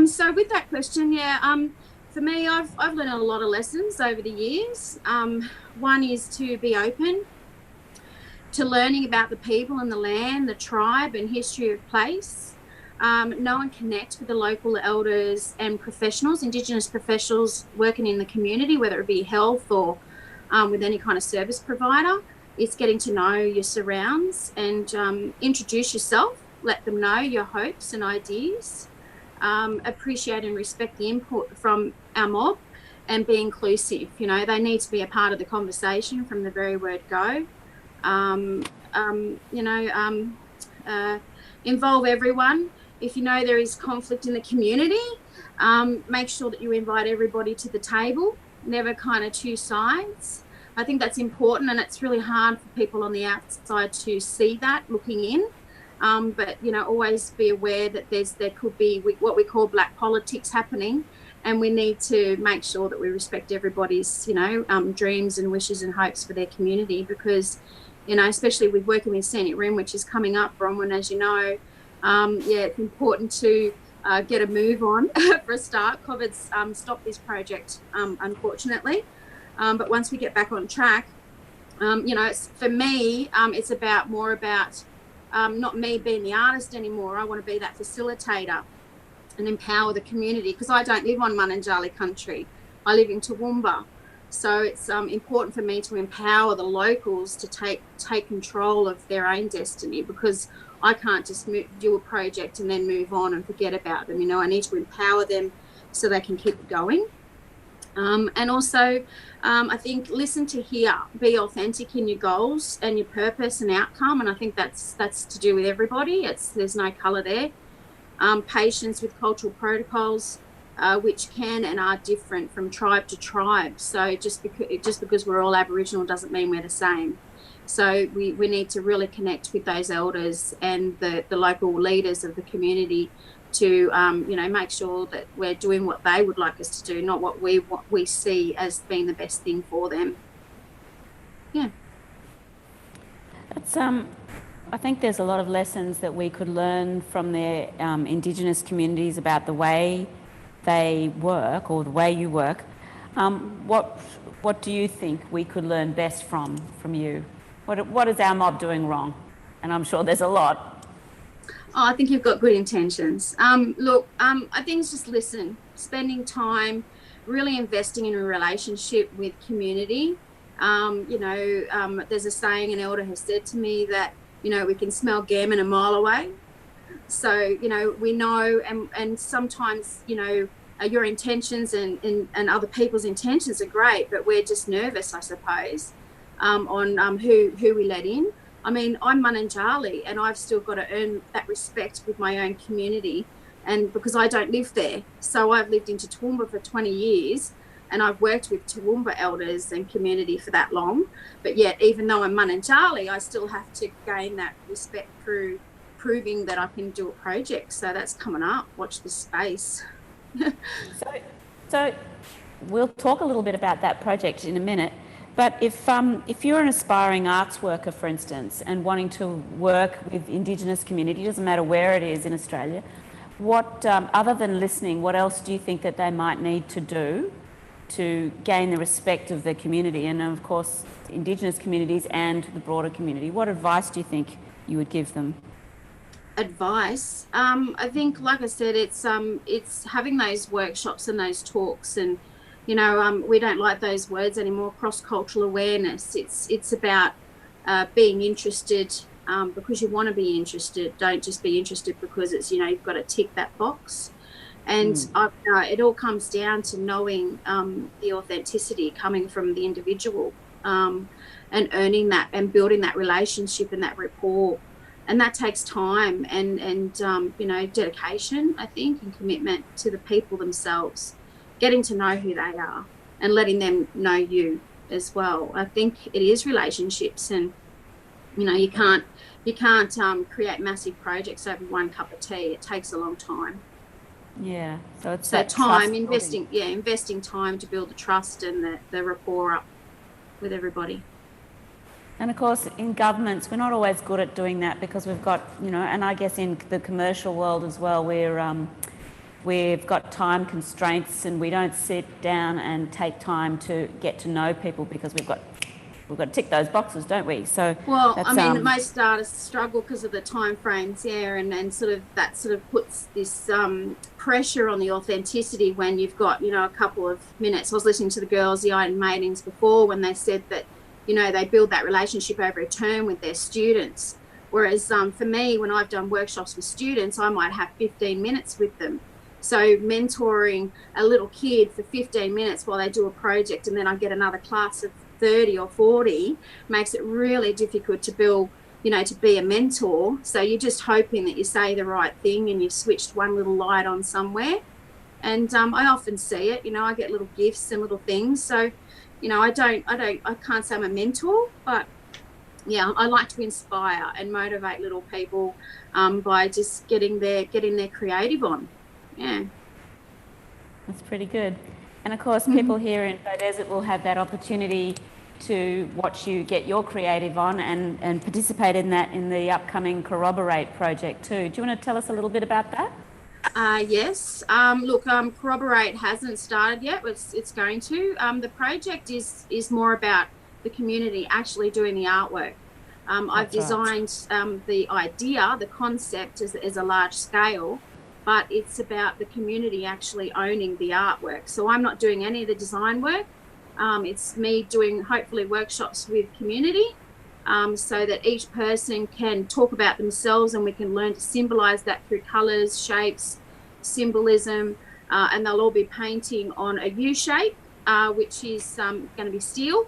So with that question, for me, I've learned a lot of lessons over the years. One is to be open to learning about the people and the land, the tribe and history of place. Know and connect with the local elders and professionals, Indigenous professionals working in the community, whether it be health or with any kind of service provider. It's getting to know your surrounds and introduce yourself, let them know your hopes and ideas, appreciate and respect the input from our mob and be inclusive. You know, they need to be a part of the conversation from the very word go. Involve everyone. If you know there is conflict in the community, make sure that you invite everybody to the table, never kind of two sides. I think that's important, and it's really hard for people on the outside to see that looking in. But, you know, always be aware that there could be what we call black politics happening, and we need to make sure that we respect everybody's, dreams and wishes and hopes for their community, because, especially with working with Scenic Rim, which is coming up, Bronwyn, as you know, it's important to get a move on for a start. COVID's stopped this project, unfortunately. But once we get back on track, for me, it's more about not me being the artist anymore. I want to be that facilitator and empower the community, because I don't live on Mununjali country. I live in Toowoomba. So it's important for me to empower the locals to take control of their own destiny, because I can't just do a project and then move on and forget about them. I need to empower them so they can keep it going. And also, I think listen to hear, be authentic in your goals and your purpose and outcome. And I think that's to do with everybody. There's no colour there. Patience with cultural protocols, which can and are different from tribe to tribe. So just because we're all Aboriginal doesn't mean we're the same. So we need to really connect with those elders and the local leaders of the community to make sure that we're doing what they would like us to do, not what we see as being the best thing for them. Yeah. That's I think there's a lot of lessons that we could learn from the Indigenous communities about the way they work, or the way you work. What do you think we could learn best from you? What is our mob doing wrong? And I'm sure there's a lot. Oh, I think you've got good intentions. I think it's just listen, spending time, really investing in a relationship with community. There's a saying an elder has said to me that, we can smell gammon a mile away. So, we know, and sometimes, your intentions and other people's intentions are great, but we're just nervous, I suppose, on who we let in. I mean, I'm Mununjali, and I've still got to earn that respect with my own community, and because I don't live there. So I've lived in Toowoomba for 20 years, and I've worked with Toowoomba elders and community for that long. But yet, even though I'm Mununjali, I still have to gain that respect through proving that I can do a project. So that's coming up. Watch this space. So So we'll talk a little bit about that project in a minute. But if you're an aspiring arts worker, for instance, and wanting to work with Indigenous community, doesn't matter where it is in Australia, what other than listening, what else do you think that they might need to do to gain the respect of the community and, of course, Indigenous communities and the broader community? What advice do you think you would give them? Advice, I think, like I said, it's having those workshops and those talks, and we don't like those words anymore. Cross-cultural awareness. It's about being interested because you want to be interested. Don't just be interested because it's you've got to tick that box. And it all comes down to knowing the authenticity coming from the individual and earning that and building that relationship and that rapport. And that takes time and dedication, I think, and commitment to the people themselves, getting to know who they are and letting them know you as well. I think it is relationships, and you can't create massive projects over one cup of tea. It takes a long time. Yeah, so it's so that time investing time to build the trust and the rapport up with everybody. And of course, in governments, we're not always good at doing that because we've got, and I guess in the commercial world as well, we've got time constraints and we don't sit down and take time to get to know people because we've got to tick those boxes, don't we? So most artists struggle because of the time frames, and that puts this pressure on the authenticity when you've got a couple of minutes. I was listening to the girls, the Ironing Maidens, before when they said that they build that relationship over a term with their students, whereas for me, when I've done workshops with students, I might have 15 minutes with them. So mentoring a little kid for 15 minutes while they do a project, and then I get another class of 30 or 40, makes it really difficult to build, to be a mentor. So you're just hoping that you say the right thing and you've switched one little light on somewhere. And I often see it, I get little gifts and little things. So, I can't say I'm a mentor, but I like to inspire and motivate little people by just getting their creative on. Yeah. That's pretty good. And of course, people here in Beaudesert will have that opportunity to watch you get your creative on and participate in that in the upcoming Corroborate project too. Do you want to tell us a little bit about that? Yes. Corroborate hasn't started yet. It's going to. The project is more about the community actually doing the artwork. I've designed the idea, the concept as a large scale, but it's about the community actually owning the artwork. So I'm not doing any of the design work. It's me doing hopefully workshops with community so that each person can talk about themselves and we can learn to symbolise that through colours, shapes, symbolism, and they'll all be painting on a U shape, which is going to be steel.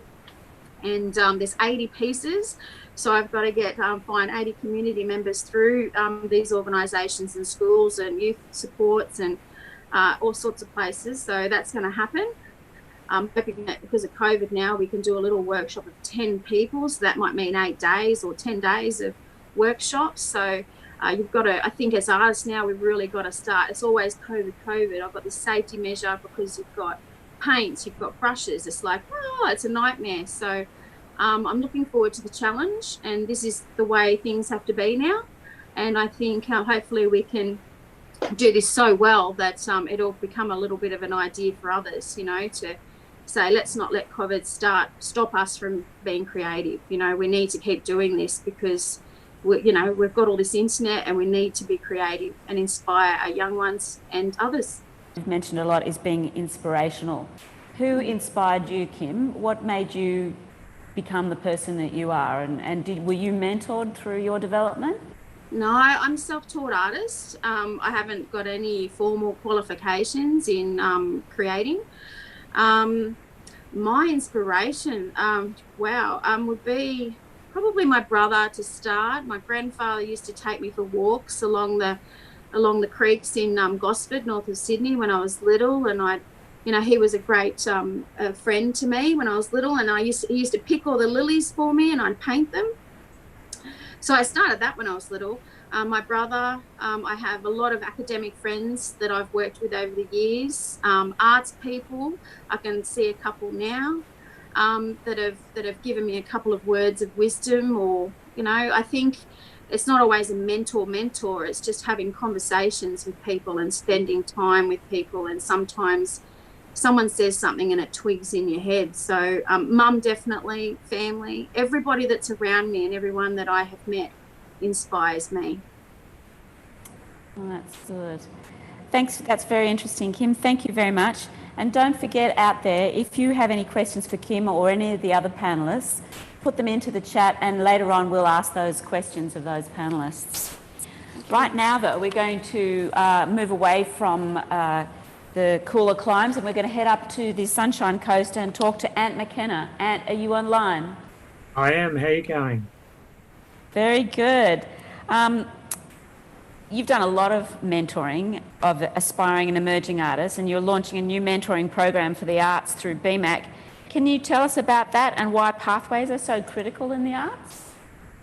And there's 80 pieces. So I've got to find 80 community members through these organisations and schools and youth supports and all sorts of places. So that's going to happen. I'm hoping that because of COVID now, we can do a little workshop of 10 people. So that might mean 8 days or 10 days of workshops. So you've got to, I think as artists now, we've really got to start. It's always COVID. I've got this safety measure because you've got paints, you've got brushes. It's like, it's a nightmare. So I'm looking forward to the challenge, and this is the way things have to be now. And I think hopefully we can do this so well that it'll become a little bit of an idea for others, to say, let's not let COVID stop us from being creative. We need to keep doing this because we've got all this internet and we need to be creative and inspire our young ones and others. You've mentioned a lot is being inspirational. Who inspired you, Kim? What made you become the person that you are? And were you mentored through your development? No, I'm a self-taught artist. I haven't got any formal qualifications in creating. My inspiration, would be probably my brother to start. My grandfather used to take me for walks along the creeks in Gosford, north of Sydney, when I was little, and he was a great friend to me when I was little, and he used to pick all the lilies for me and I'd paint them. So I started that when I was little. My brother, I have a lot of academic friends that I've worked with over the years, arts people. I can see a couple now that have given me a couple of words of wisdom, or, you know, I think it's not always a mentor, it's just having conversations with people and spending time with people, and sometimes someone says something and it twigs in your head. So mum, definitely, family, everybody that's around me and everyone that I have met inspires me. Oh, that's good. Thanks. That's very interesting, Kim. Thank you very much. And don't forget out there, if you have any questions for Kim or any of the other panellists, put them into the chat, and later on we'll ask those questions of those panellists. Right now, though, we're going to move away from the cooler climes, and we're going to head up to the Sunshine Coast and talk to Ant McKenna. Ant, are you online? I am. How are you going? Very good. You've done a lot of mentoring of aspiring and emerging artists, and you're launching a new mentoring program for the arts through BMAC. Can you tell us about that and why pathways are so critical in the arts?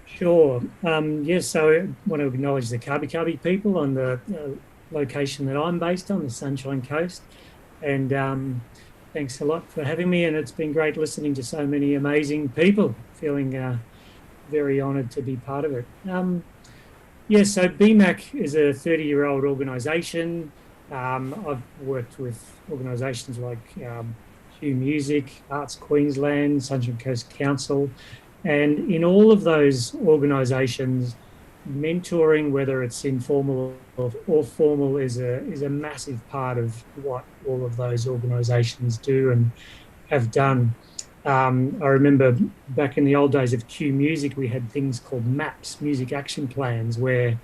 Sure. Yes, so I want to acknowledge the Kabi Kabi people on the location that I'm based on, the Sunshine Coast. And thanks a lot for having me, and it's been great listening to so many amazing people. Feeling very honoured to be part of it. Yes, so BMAC is a 30-year-old organisation. I've worked with organisations like Q Music, Arts Queensland, Sunshine Coast Council, and in all of those organisations, mentoring, whether it's informal or formal, is a massive part of what all of those organisations do and have done. I remember back in the old days of Q Music, we had things called MAPs, Music Action Plans, where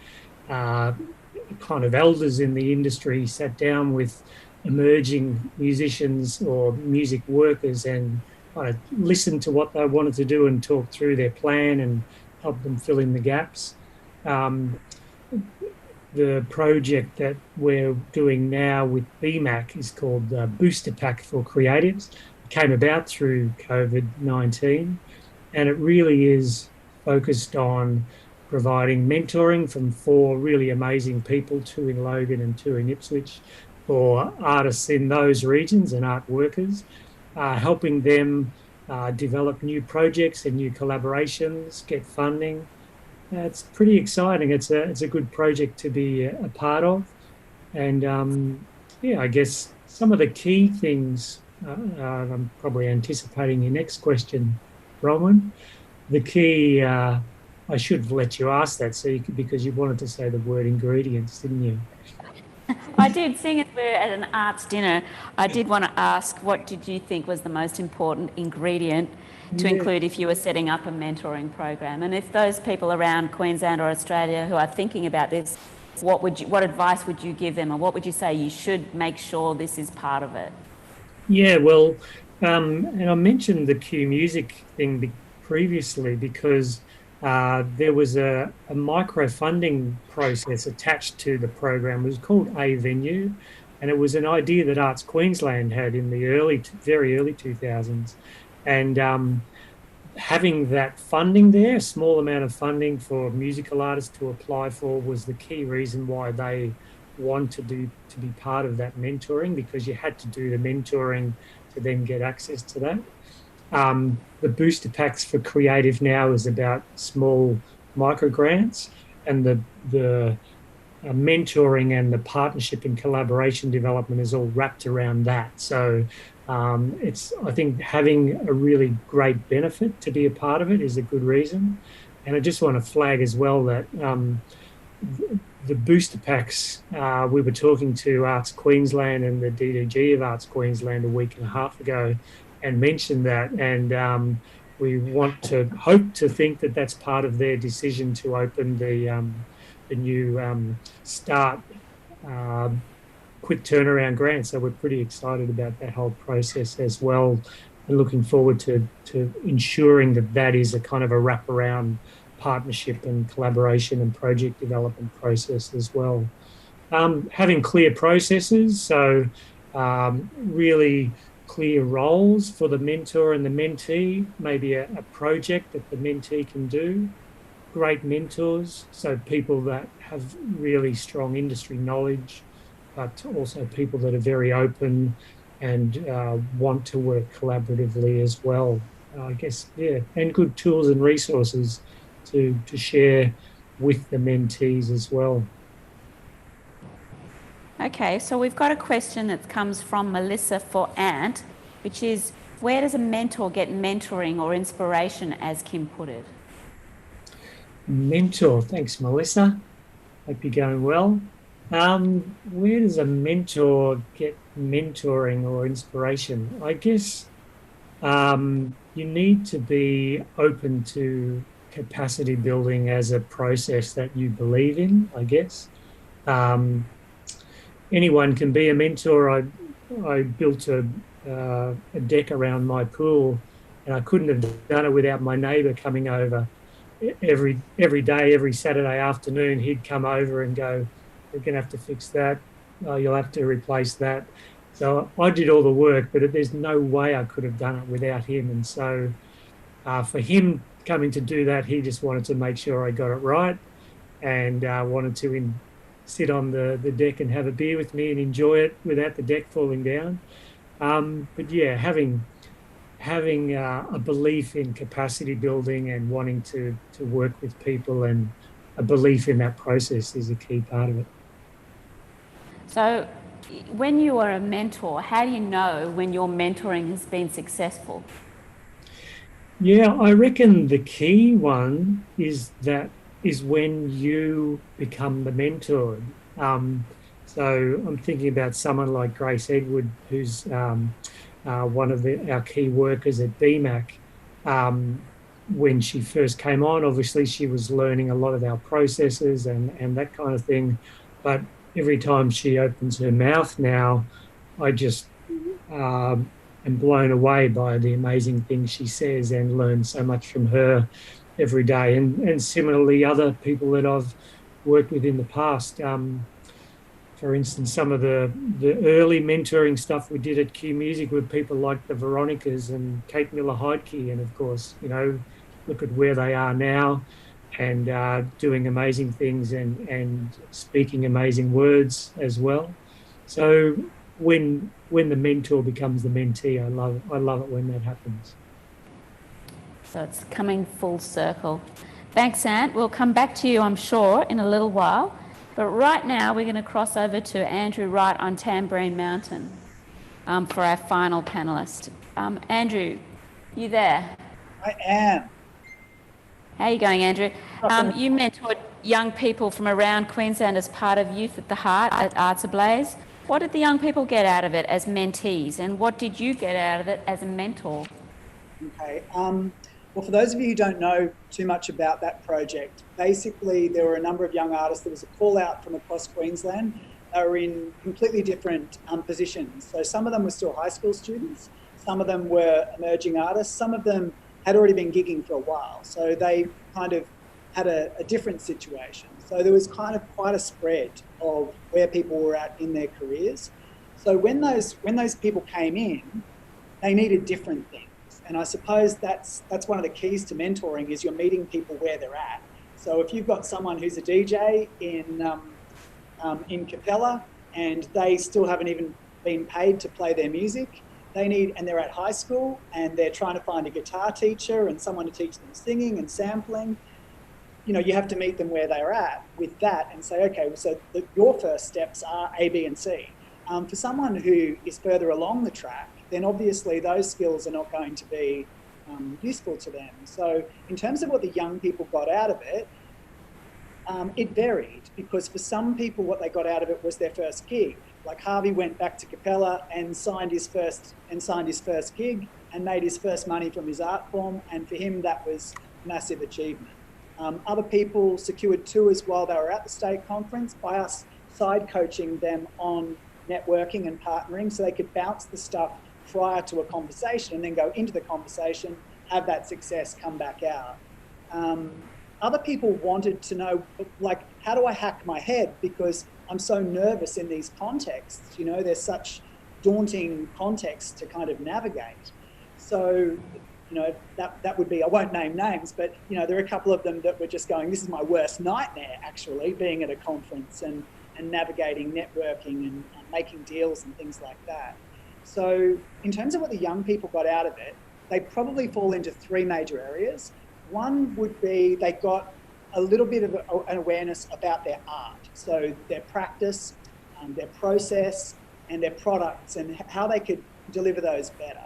kind of elders in the industry sat down with emerging musicians or music workers and kind of listened to what they wanted to do and talk through their plan and help them fill in the gaps. The project that we're doing now with BMAC is called Booster Pack for Creatives. Came about through COVID-19, and it really is focused on providing mentoring from 4 really amazing people, 2 in Logan and 2 in Ipswich, for artists in those regions and art workers, helping them develop new projects and new collaborations, get funding. It's pretty exciting. It's a good project to be a part of, and yeah, I guess some of the key things. I'm probably anticipating your next question, Bronwyn. The key, I should have let you ask that because you wanted to say the word ingredients, didn't you? I did. Seeing as we're at an arts dinner, I did want to ask, what did you think was the most important ingredient to include if you were setting up a mentoring program? And if those people around Queensland or Australia who are thinking about this, what advice would you give them, or what would you say you should make sure this is part of it? Yeah, well, and I mentioned the Q Music thing previously because there was a micro-funding process attached to the program. It was called A Venue, and it was an idea that Arts Queensland had in the very early 2000s. And having that funding there, a small amount of funding for musical artists to apply for, was the key reason why they wanted to be part of that mentoring, because you had to do the mentoring to then get access to that. The booster packs for creative now is about small micro grants, and the mentoring and the partnership and collaboration development is all wrapped around that. So it's, I think, having a really great benefit to be a part of it is a good reason. And I just want to flag as well that the booster packs, we were talking to Arts Queensland and the DDG of Arts Queensland a week and a half ago and mentioned that, and we want to hope to think that that's part of their decision to open the new start quick turnaround grant. So we're pretty excited about that whole process as well, and looking forward to ensuring that that is a kind of a wraparound partnership and collaboration and project development process as well. Having clear processes, so really clear roles for the mentor and the mentee, maybe a project that the mentee can do, great mentors, so people that have really strong industry knowledge, but also people that are very open and want to work collaboratively as well. I guess, yeah, and good tools and resources to share with the mentees as well. Okay, so we've got a question that comes from Melissa for Ant, which is, where does a mentor get mentoring or inspiration, as Kim put it? Mentor, thanks Melissa. Hope you're going well. Where does a mentor get mentoring or inspiration? I guess you need to be open to capacity building as a process that you believe in, I guess. Anyone can be a mentor. I built a deck around my pool, and I couldn't have done it without my neighbour coming over. Every day, every Saturday afternoon, he'd come over and go, "We're going to have to fix that. Oh, you'll have to replace that." So I did all the work, but there's no way I could have done it without him. And so for him coming to do that, he just wanted to make sure I got it right, and wanted to sit on the deck and have a beer with me and enjoy it without the deck falling down. But yeah, having a belief in capacity building and wanting to work with people, and a belief in that process is a key part of it. So when you are a mentor, how do you know when your mentoring has been successful? Yeah, I reckon the key one is when you become the mentored. So I'm thinking about someone like Grace Edward, who's one of our key workers at BMAC. When she first came on, obviously she was learning a lot of our processes and that kind of thing. But every time she opens her mouth now, I just am blown away by the amazing things she says, and learn so much from her every day. And similarly, other people that I've worked with in the past. For instance, some of the early mentoring stuff we did at Q Music with people like the Veronicas and Kate Miller-Heidke, and of course, look at where they are now, and doing amazing things and speaking amazing words as well. So when the mentor becomes the mentee, I love it when that happens. So it's coming full circle. Thanks, Ant. We'll come back to you, I'm sure, in a little while. But right now, we're going to cross over to Andrew Wright on Tambourine Mountain for our final panellist. Andrew, you there? I am. How are you going, Andrew? You mentored young people from around Queensland as part of Youth at the Heart at Arts Ablaze. What did the young people get out of it as mentees, and what did you get out of it as a mentor? Okay. Well, for those of you who don't know too much about that project, basically there were a number of young artists. There was a call out from across Queensland. They were in completely different positions. So some of them were still high school students. Some of them were emerging artists. Some of them had already been gigging for a while. So they kind of had a different situation. So there was kind of quite a spread of where people were at in their careers. So when those people came in, they needed different things. And I suppose that's one of the keys to mentoring, is you're meeting people where they're at. So if you've got someone who's a DJ in Capella, and they still haven't even been paid to play their music, and they're at high school and they're trying to find a guitar teacher and someone to teach them singing and sampling, you have to meet them where they're at with that and say, okay, so your first steps are A, B, and C. For someone who is further along the track, then obviously those skills are not going to be useful to them. So in terms of what the young people got out of it, it varied, because for some people what they got out of it was their first gig. Like Harvey went back to Capella and signed his first gig and made his first money from his art form, and for him that was massive achievement. Other people secured tours while they were at the state conference by us side coaching them on networking and partnering, so they could bounce the stuff prior to a conversation and then go into the conversation, have that success, come back out. Other people wanted to know, like, how do I hack my head? Because I'm so nervous in these contexts, there's such daunting contexts to kind of navigate. So that would be, I won't name names, but, there are a couple of them that were just going, this is my worst nightmare, actually, being at a conference and navigating networking and making deals and things like that. So in terms of what the young people got out of it, they probably fall into three major areas. One would be they got a little bit of an awareness about their art. So their practice, their process, and their products, and how they could deliver those better.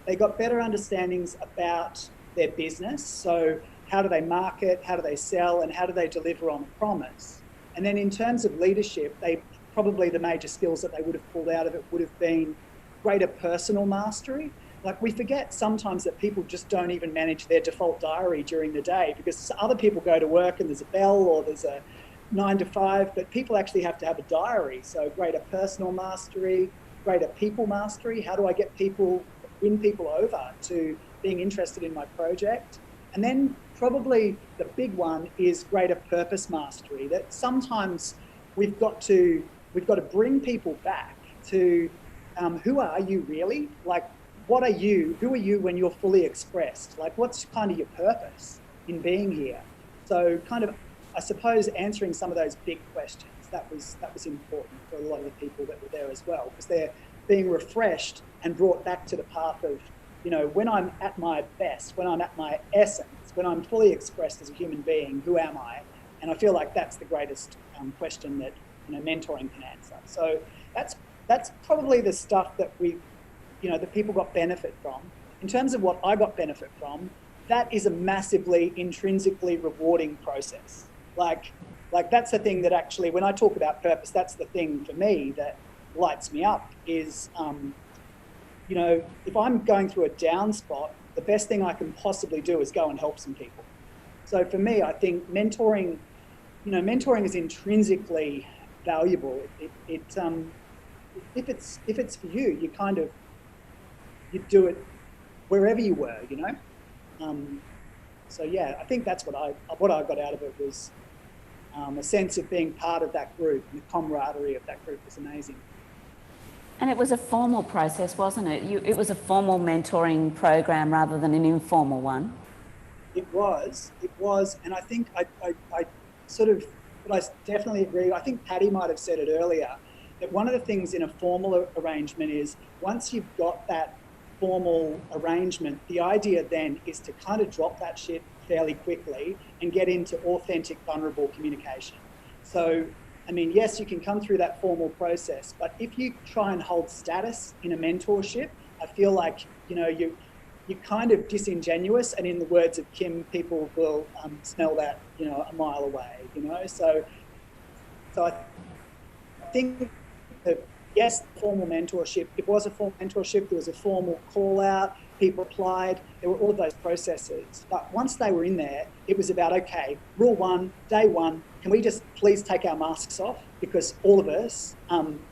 They got better understandings about their business. So how do they market, how do they sell, and how do they deliver on promise? And then in terms of leadership, probably the major skills that they would have pulled out of it would have been greater personal mastery. Like, we forget sometimes that people just don't even manage their default diary during the day, because other people go to work and there's a bell or there's a 9 to 5, but people actually have to have a diary. So greater personal mastery, greater people mastery. How do I win people over to being interested in my project? And then probably the big one is greater purpose mastery, that sometimes we've got to bring people back to who are you really? Like, what are you? Who are you when you're fully expressed? Like, what's kind of your purpose in being here? So kind of, I suppose, answering some of those big questions, that was important for a lot of the people that were there as well, because they're being refreshed and brought back to the path of, when I'm at my best, when I'm at my essence, when I'm fully expressed as a human being, who am I? And I feel like that's the greatest question that mentoring can answer. So that's probably the stuff that that people got benefit from. In terms of what I got benefit from, that is a massively intrinsically rewarding process. Like that's the thing that actually, when I talk about purpose, that's the thing for me that lights me up is, if I'm going through a down spot, the best thing I can possibly do is go and help some people. So for me, I think mentoring is intrinsically valuable. If it's for you, you do it wherever you were, So yeah, I think that's what I got out of it was a sense of being part of that group, and the camaraderie of that group was amazing. And it was a formal process, wasn't it? It was a formal mentoring program rather than an informal one. It was, and I think I definitely agree. I think Patty might have said it earlier, that one of the things in a formal arrangement is, once you've got that formal arrangement, the idea then is to kind of drop that shit fairly quickly and get into authentic, vulnerable communication. So, yes, you can come through that formal process, but if you try and hold status in a mentorship, I feel like, you're kind of disingenuous, and in the words of Kim, people will smell that, a mile away, So I think that, yes, formal mentorship, it was a formal mentorship, there was a formal call out, people applied, there were all of those processes. But once they were in there, it was about, okay, rule one, day one, can we just please take our masks off? Because all of us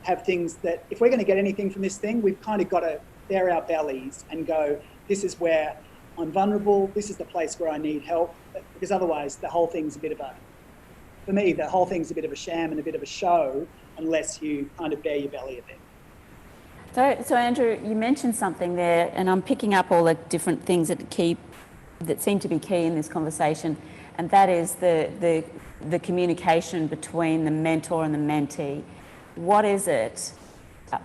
have things that, if we're going to get anything from this thing, we've kind of got to bare our bellies and go, this is where I'm vulnerable, this is the place where I need help, because otherwise the whole thing's a bit of a sham and a bit of a show, unless you kind of bare your belly a bit. So Andrew, you mentioned something there, and I'm picking up all the different things that seem to be key in this conversation, and that is the communication between the mentor and the mentee. What is it?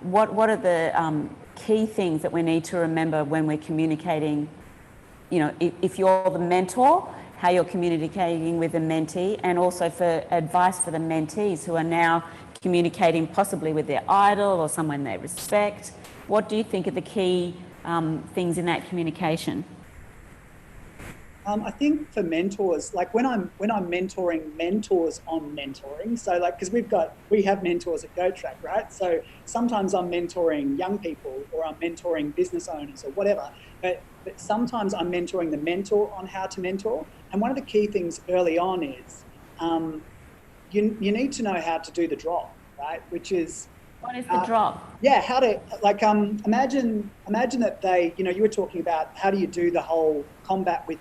What are the key things that we need to remember when we're communicating? If you're the mentor, how you're communicating with the mentee, and also for advice for the mentees who are now communicating possibly with their idol or someone they respect. What do you think are the key things in that communication? I think for mentors, like when I'm mentoring mentors on mentoring, so like, because we have mentors at GoTrack, right? So sometimes I'm mentoring young people, or I'm mentoring business owners or whatever, but sometimes I'm mentoring the mentor on how to mentor. And one of the key things early on is you need to know how to do the drop, right? Which is, what is the drop? Yeah, how to, like, imagine that you were talking about how do you do the whole combat with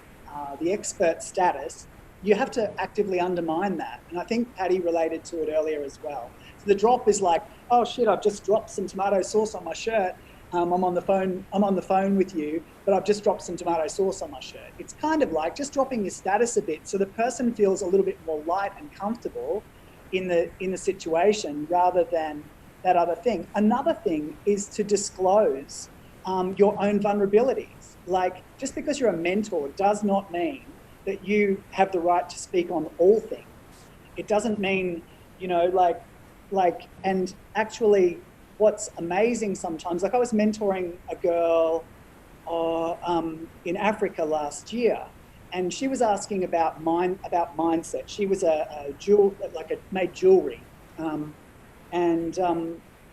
the expert status. You have to actively undermine that. And I think Patty related to it earlier as well. So the drop is like, oh shit, I've just dropped some tomato sauce on my shirt. I'm on the phone with you, but I've just dropped some tomato sauce on my shirt. It's kind of like just dropping your status a bit so the person feels a little bit more light and comfortable in the situation rather than that other thing. Another thing is to disclose your own vulnerabilities. Like, just because you're a mentor does not mean that you have the right to speak on all things. It doesn't mean, you know, and actually what's amazing sometimes, like I was mentoring a girl in Africa last year, and she was asking about mindset. She was made jewelry, and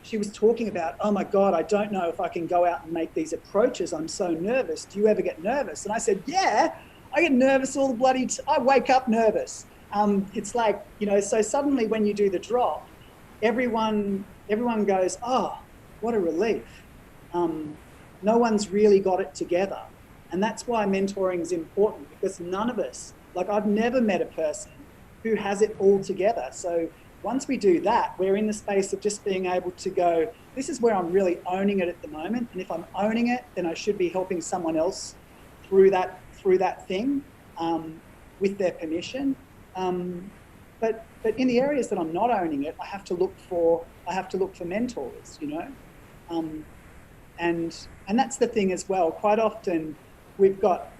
she was talking about, oh my God, I don't know if I can go out and make these approaches. I'm so nervous. Do you ever get nervous? And I said, yeah, I get nervous all the bloody I wake up nervous. It's like, you know, so suddenly when you do the drop, everyone goes, oh, what a relief. No one's really got it together. And that's why mentoring is important, because none of us, like I've never met a person who has it all together. So once we do that, we're in the space of just being able to go, this is where I'm really owning it at the moment. And if I'm owning it, then I should be helping someone else through that thing with their permission. But in the areas that I'm not owning it, I have to look for mentors, you know. And that's the thing as well. Quite often we've got,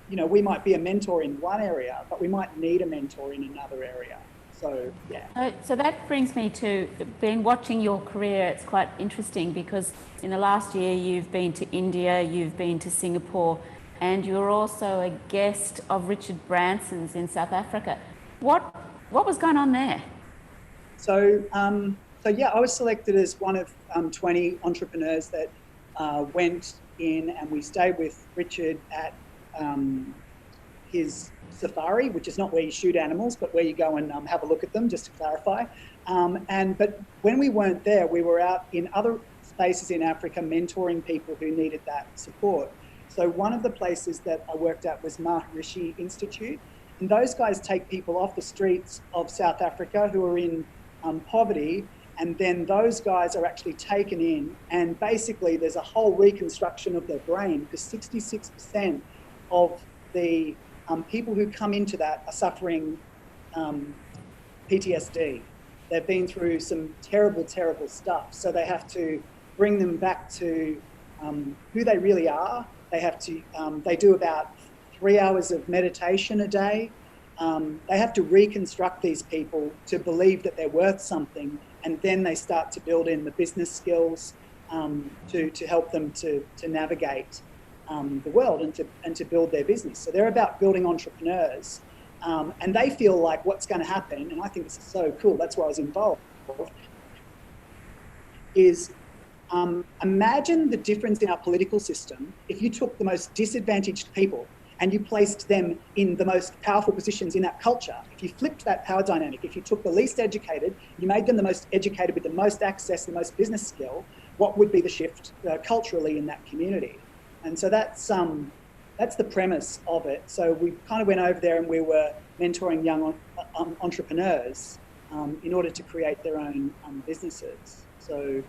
you know, we might be a mentor in one area, but we might need a mentor in another area. So, yeah. So that brings me to watching your career. It's quite interesting because in the last year you've been to India, you've been to Singapore, and you're also a guest of Richard Branson's in South Africa. What was going on there? So yeah, I was selected as one of 20 entrepreneurs that went in, and we stayed with Richard at his safari, which is not where you shoot animals, but where you go and have a look at them, just to clarify. But when we weren't there, we were out in other spaces in Africa mentoring people who needed that support. So one of the places that I worked at was Maharishi Institute, and those guys take people off the streets of South Africa who are in poverty, and then those guys are actually taken in, and basically there's a whole reconstruction of their brain, because 66% of the people who come into that are suffering PTSD. They've been through some terrible, terrible stuff. So they have to bring them back to who they really are. They have to, they do about 3 hours of meditation a day. They have to reconstruct these people to believe that they're worth something, and then they start to build in the business skills to help them to navigate the world and to build their business. So they're about building entrepreneurs, and they feel like what's going to happen, and I think this is so cool, that's why I was involved, is imagine the difference in our political system if you took the most disadvantaged people and you placed them in the most powerful positions in that culture. If you flipped that power dynamic, if you took the least educated, you made them the most educated with the most access, the most business skill, what would be the shift culturally in that community? And so that's the premise of it. So we kind of went over there and we were mentoring young entrepreneurs in order to create their own businesses. So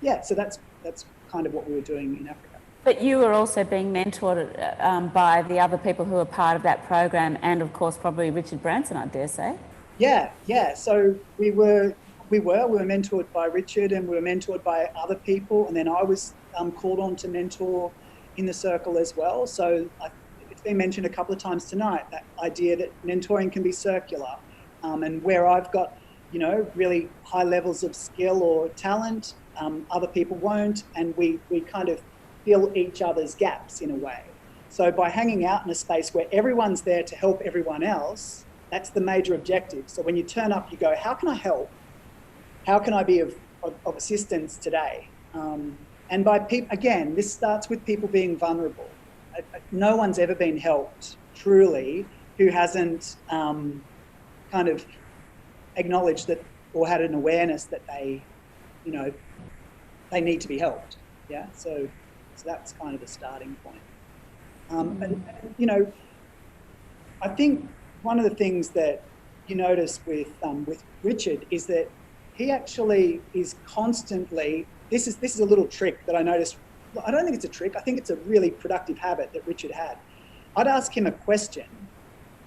yeah, so that's kind of what we were doing in Africa. But you were also being mentored by the other people who were part of that program, and of course probably Richard Branson, I dare say. Yeah. So we were mentored by Richard, and we were mentored by other people, and then I was called on to mentor in the circle as well. So it's been mentioned a couple of times tonight, that idea that mentoring can be circular, and where I've got, you know, really high levels of skill or talent, other people won't, and we kind of fill each other's gaps in a way. So by hanging out in a space where everyone's there to help everyone else, that's the major objective. So when you turn up, you go, how can I help? How can I be of assistance today? And by people, again, this starts with people being vulnerable. No one's ever been helped truly who hasn't kind of acknowledged that, or had an awareness that they, you know, they need to be helped. Yeah. So that's kind of the starting point. And you know, I think one of the things that you notice with Richard is that he actually is constantly this is a little trick that I noticed. I don't think it's a trick. I think it's a really productive habit that Richard had. I'd ask him a question,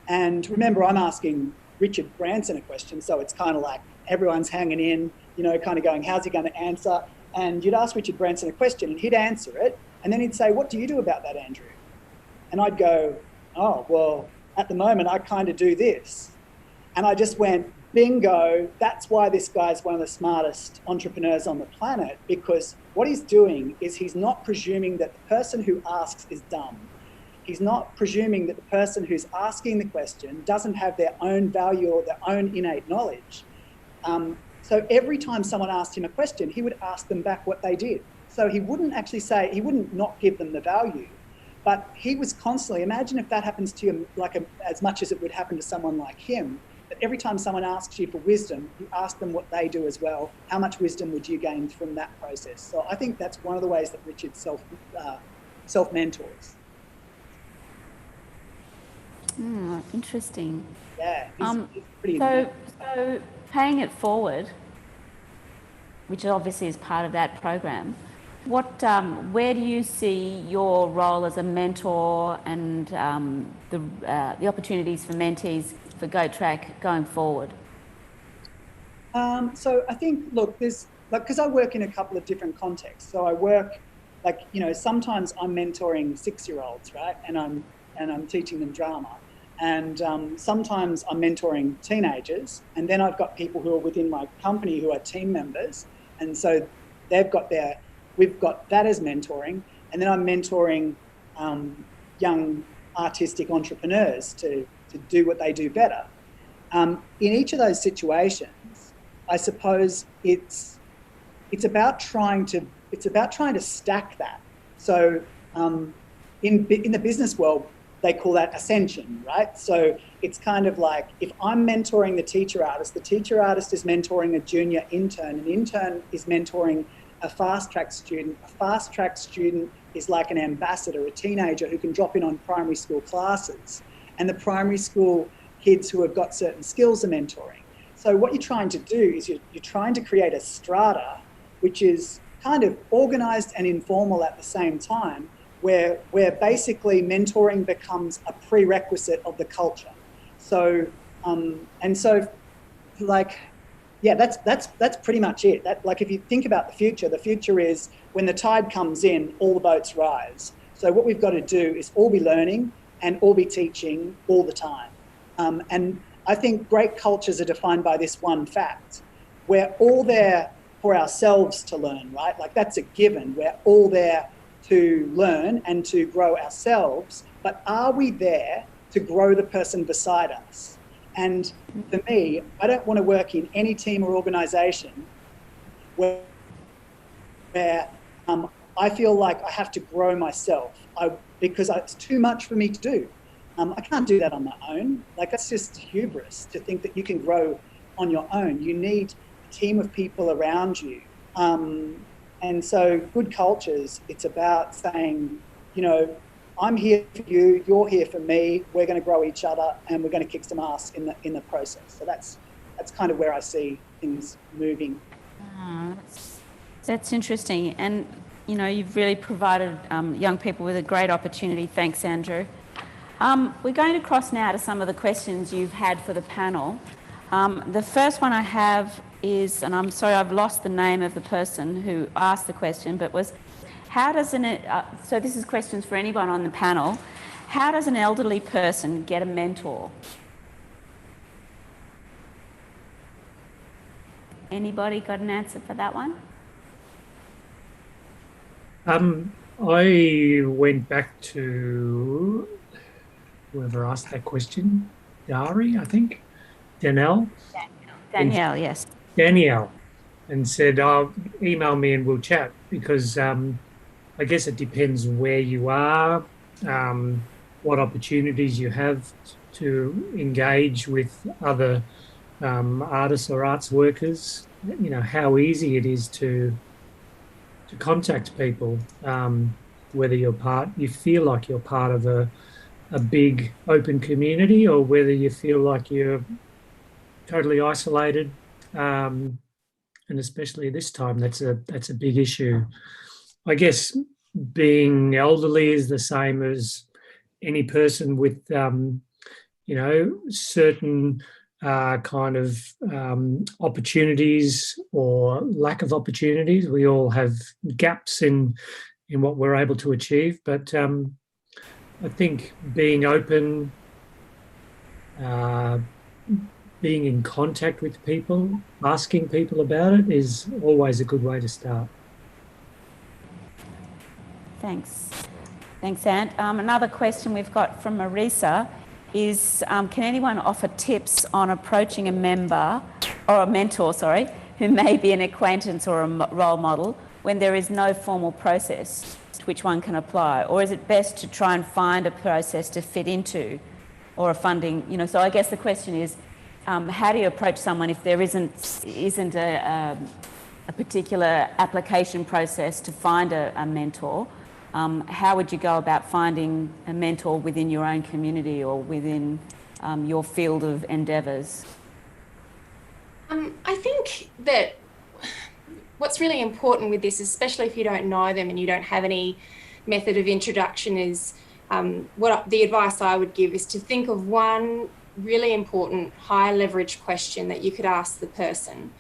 and remember, I'm asking Richard Branson a question, so it's kind of like everyone's hanging in, you know, kind of going, how's he going to answer? And you'd ask Richard Branson a question, and he'd answer it, and then he'd say, what do you do about that, Andrew? And I'd go, oh, well, at the moment, I kind of do this. And I just went, bingo, that's why this guy's one of the smartest entrepreneurs on the planet, because what he's doing is he's not presuming that the person who asks is dumb. He's not presuming that the person who's asking the question doesn't have their own value or their own innate knowledge. So every time someone asked him a question, he would ask them back what they did. So he wouldn't actually say, he wouldn't not give them the value, but he was constantly, imagine if that happens to you as much as it would happen to someone like him, that every time someone asks you for wisdom, you ask them what they do as well. How much wisdom would you gain from that process? So I think that's one of the ways that Richard self-mentors. Interesting. Yeah, he's pretty so paying it forward, which obviously is part of that program, where do you see your role as a mentor and the opportunities for mentees for Goat Track going forward? So I think, look, there's because I work in a couple of different contexts. So I work, sometimes I'm mentoring 6-year-olds, right, and I'm teaching them drama. And sometimes I'm mentoring teenagers, and then I've got people who are within my company who are team members, and so we've got that as mentoring, and then I'm mentoring young artistic entrepreneurs to do what they do better. In each of those situations, I suppose it's about trying to stack that. So in the business world, they call that ascension, right? So it's kind of like, if I'm mentoring the teacher artist is mentoring a junior intern, an intern is mentoring a fast-track student. A fast-track student is like an ambassador, a teenager who can drop in on primary school classes. And the primary school kids who have got certain skills are mentoring. So what you're trying to do is you're trying to create a strata, which is kind of organised and informal at the same time, where basically mentoring becomes a prerequisite of the culture. So that's pretty much it. If you think about the future is when the tide comes in, all the boats rise. So what we've got to do is all be learning and all be teaching all the time. And I think great cultures are defined by this one fact. We're all there for ourselves to learn, right? Like that's a given. We're all there to learn and to grow ourselves, but are we there to grow the person beside us? And for me, I don't want to work in any team or organisation where I feel like I have to grow myself because it's too much for me to do. I can't do that on my own. Like that's just hubris to think that you can grow on your own. You need a team of people around you. And so good cultures, it's about saying, I'm here for you, you're here for me, we're going to grow each other and we're going to kick some ass in the process. So that's kind of where I see things moving. That's interesting. And, you've really provided young people with a great opportunity. Thanks, Andrew. We're going to cross now to some of the questions you've had for the panel. The first one I have is, and I'm sorry, I've lost the name of the person who asked the question, but was, so this is questions for anyone on the panel. How does an elderly person get a mentor? Anybody got an answer for that one? I went back to whoever asked that question, Dari, I think, Danielle, yes. Danielle, and said, email me and we'll chat, because I guess it depends where you are, what opportunities you have to engage with other artists or arts workers, how easy it is to contact people, whether you feel like you're part of a big open community or whether you feel like you're totally isolated. And and especially this time, that's a big issue. I guess being elderly is the same as any person with, certain kind of opportunities or lack of opportunities. We all have gaps in what we're able to achieve, but I think being open, being in contact with people, asking people about it is always a good way to start. Thanks. Thanks, Ant. Another question we've got from Marisa is, can anyone offer tips on approaching a member or a mentor, who may be an acquaintance or a role model when there is no formal process to which one can apply? Or is it best to try and find a process to fit into, or a funding, so I guess the question is, how do you approach someone if there isn't a particular application process to find a mentor? How would you go about finding a mentor within your own community or within your field of endeavours? I think that what's really important with this, especially if you don't know them and you don't have any method of introduction, is the advice I would give is to think of one really important high leverage question that you could ask the person.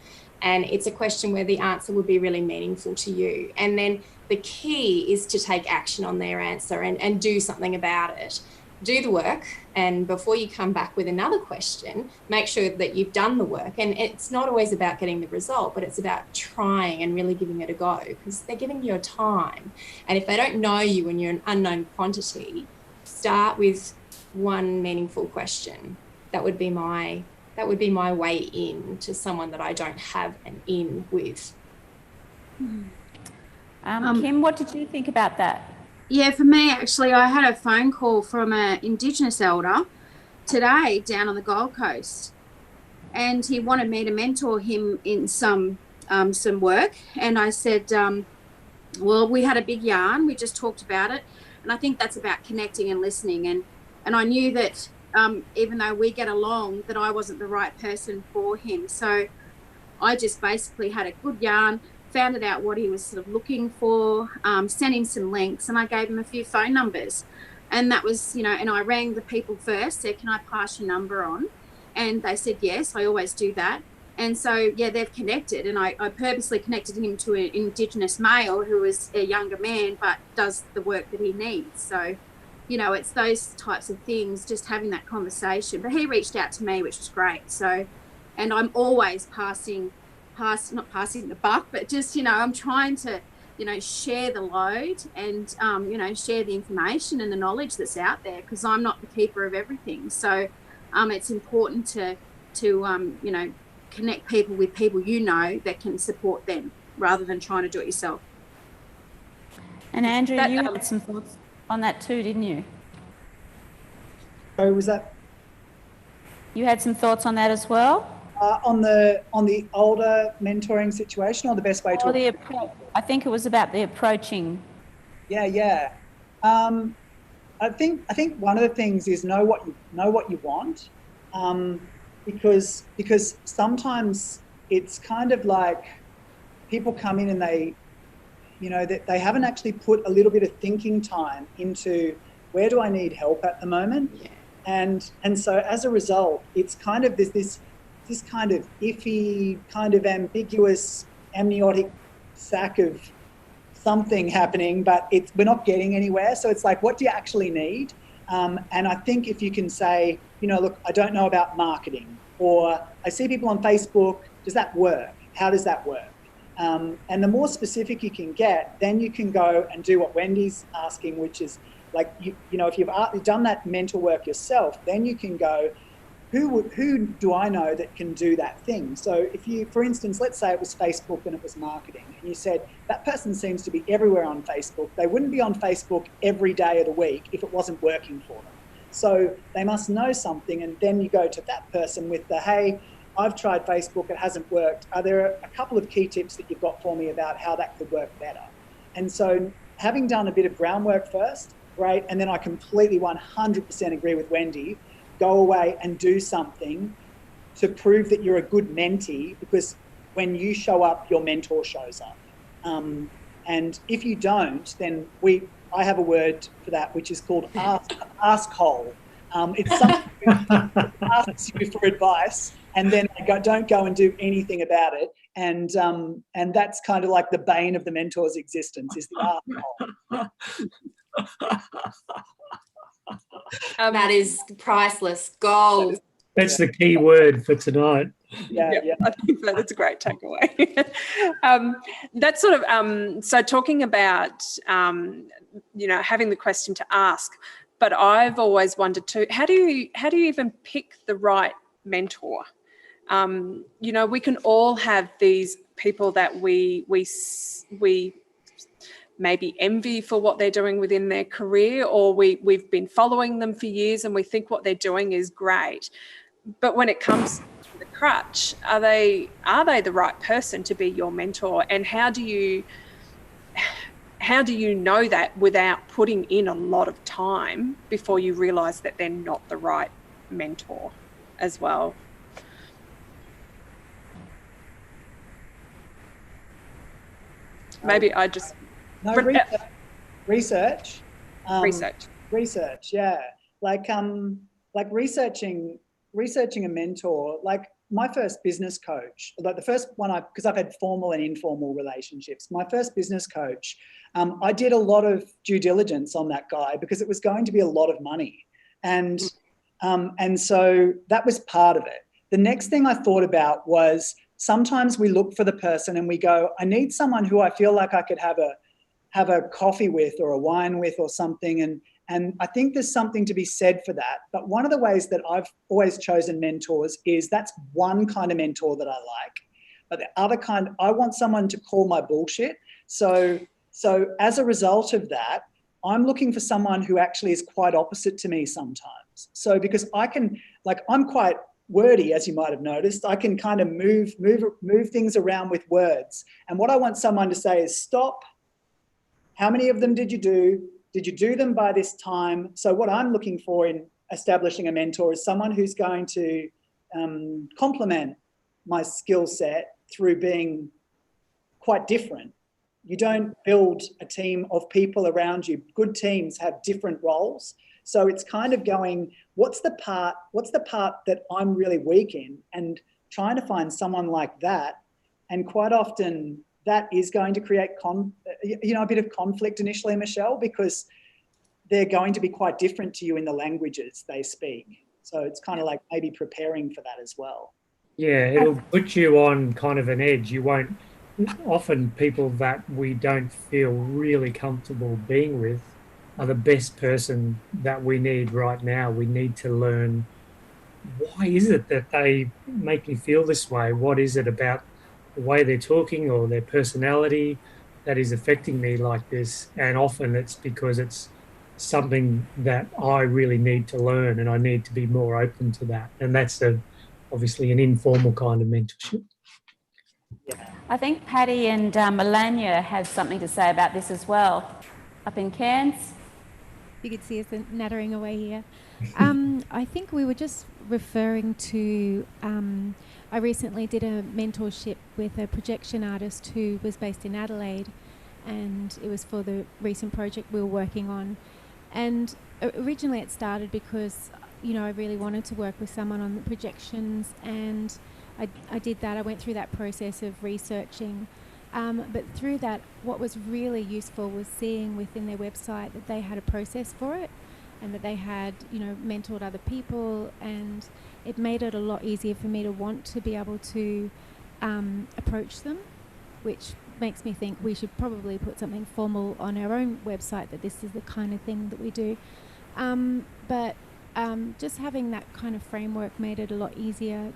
And it's a question where the answer would be really meaningful to you. And then the key is to take action on their answer and do something about it. Do the work, and before you come back with another question, make sure that you've done the work. And it's not always about getting the result, but it's about trying and really giving it a go, because they're giving you time. And if they don't know you and you're an unknown quantity, start with one meaningful question. That would be my way in to someone that I don't have an in with. Kim, what did you think about that? Yeah, for me, actually, I had a phone call from an Indigenous elder today down on the Gold Coast, and he wanted me to mentor him in some work. And I said, well, we had a big yarn. We just talked about it. And I think that's about connecting and listening. And I knew that even though we get along, that I wasn't the right person for him. So I just basically had a good yarn, found out what he was sort of looking for, sent him some links, and I gave him a few phone numbers. And that was, and I rang the people first, said, can I pass your number on? And they said, yes, I always do that. And so, yeah, they've connected, and I purposely connected him to an Indigenous male who is a younger man but does the work that he needs. So, it's those types of things, just having that conversation. But he reached out to me, which was great. So, and I'm always not passing the buck, but just, I'm trying to, share the load and, share the information and the knowledge that's out there, because I'm not the keeper of everything. So it's important to connect people with people that can support them rather than trying to do it yourself. And Andrew, you had some thoughts on that too, didn't you? So was that? You had some thoughts on that as well? On the older mentoring situation, or the best way to? I think it was about the approaching. Yeah. I think one of the things is know what you want, because sometimes it's kind of like people come in and they haven't actually put a little bit of thinking time into where do I need help at the moment, and so as a result, it's kind of this kind of iffy, kind of ambiguous, amniotic sac of something happening, but we're not getting anywhere. So it's like, what do you actually need? And I think if you can say, look, I don't know about marketing, or I see people on Facebook, does that work? How does that work? And the more specific you can get, then you can go and do what Wendy's asking, which is like, if you've done that mental work yourself, then you can go, who do I know that can do that thing? So if you, for instance, let's say it was Facebook and it was marketing, and you said that person seems to be everywhere on Facebook. They wouldn't be on Facebook every day of the week if it wasn't working for them. So they must know something, and then you go to that person with the, hey, I've tried Facebook, it hasn't worked. Are there a couple of key tips that you've got for me about how that could work better? And so having done a bit of groundwork first, great, and then I completely 100% agree with Wendy, go away and do something to prove that you're a good mentee, because when you show up, your mentor shows up. And if you don't, then I have a word for that, which is called ask hole. It's something that asks you for advice, and then they don't go and do anything about it. And that's kind of like the bane of the mentor's existence, is the ask hole. That is priceless gold. That's the key word for tonight. Yeah. I think that's a great takeaway. That's sort of so talking about having the question to ask, but I've always wondered too, how do you even pick the right mentor? We can all have these people that we maybe envy for what they're doing within their career, or we've been following them for years and we think what they're doing is great. But when it comes to the crutch, are they the right person to be your mentor? And how do you know that without putting in a lot of time before you realise that they're not the right mentor as well? Maybe I just... No, research. Yeah. Like researching a mentor. Like my first business coach, like the first one because I've had formal and informal relationships. My first business coach, I did a lot of due diligence on that guy because it was going to be a lot of money, and so that was part of it. The next thing I thought about was sometimes we look for the person and we go, I need someone who I feel like I could have a coffee with or a wine with or something. And I think there's something to be said for that. But one of the ways that I've always chosen mentors is that's one kind of mentor that I like. But the other kind, I want someone to call my bullshit. So as a result of that, I'm looking for someone who actually is quite opposite to me sometimes. So because I'm quite wordy, as you might have noticed. I can kind of move things around with words. And what I want someone to say is, stop. How many of them did you do? Did you do them by this time? So what I'm looking for in establishing a mentor is someone who's going to complement my skill set through being quite different. You don't build a team of people around you. Good teams have different roles. So it's kind of going, what's the part that I'm really weak in, and trying to find someone like that. And quite often that is going to create a bit of conflict initially, Michelle, because they're going to be quite different to you in the languages they speak. So it's kind of like maybe preparing for that as well. Yeah, it'll put you on kind of an edge. You won't, often people that we don't feel really comfortable being with are the best person that we need right now. We need to learn, why is it that they make me feel this way? What is it about the way they're talking or their personality that is affecting me like this? And often it's because it's something that I really need to learn, and I need to be more open to that. And that's obviously an informal kind of mentorship. Yeah. I think Patty and Melania have something to say about this as well. Up in Cairns. You could see us nattering away here. I think we were just referring to, I recently did a mentorship with a projection artist who was based in Adelaide, and it was for the recent project we were working on. And originally it started because, I really wanted to work with someone on the projections, and I did that. I went through that process of researching. But through that, what was really useful was seeing within their website that they had a process for it, and that they had, mentored other people, and it made it a lot easier for me to want to be able to approach them, which makes me think we should probably put something formal on our own website that this is the kind of thing that we do. But just having that kind of framework made it a lot easier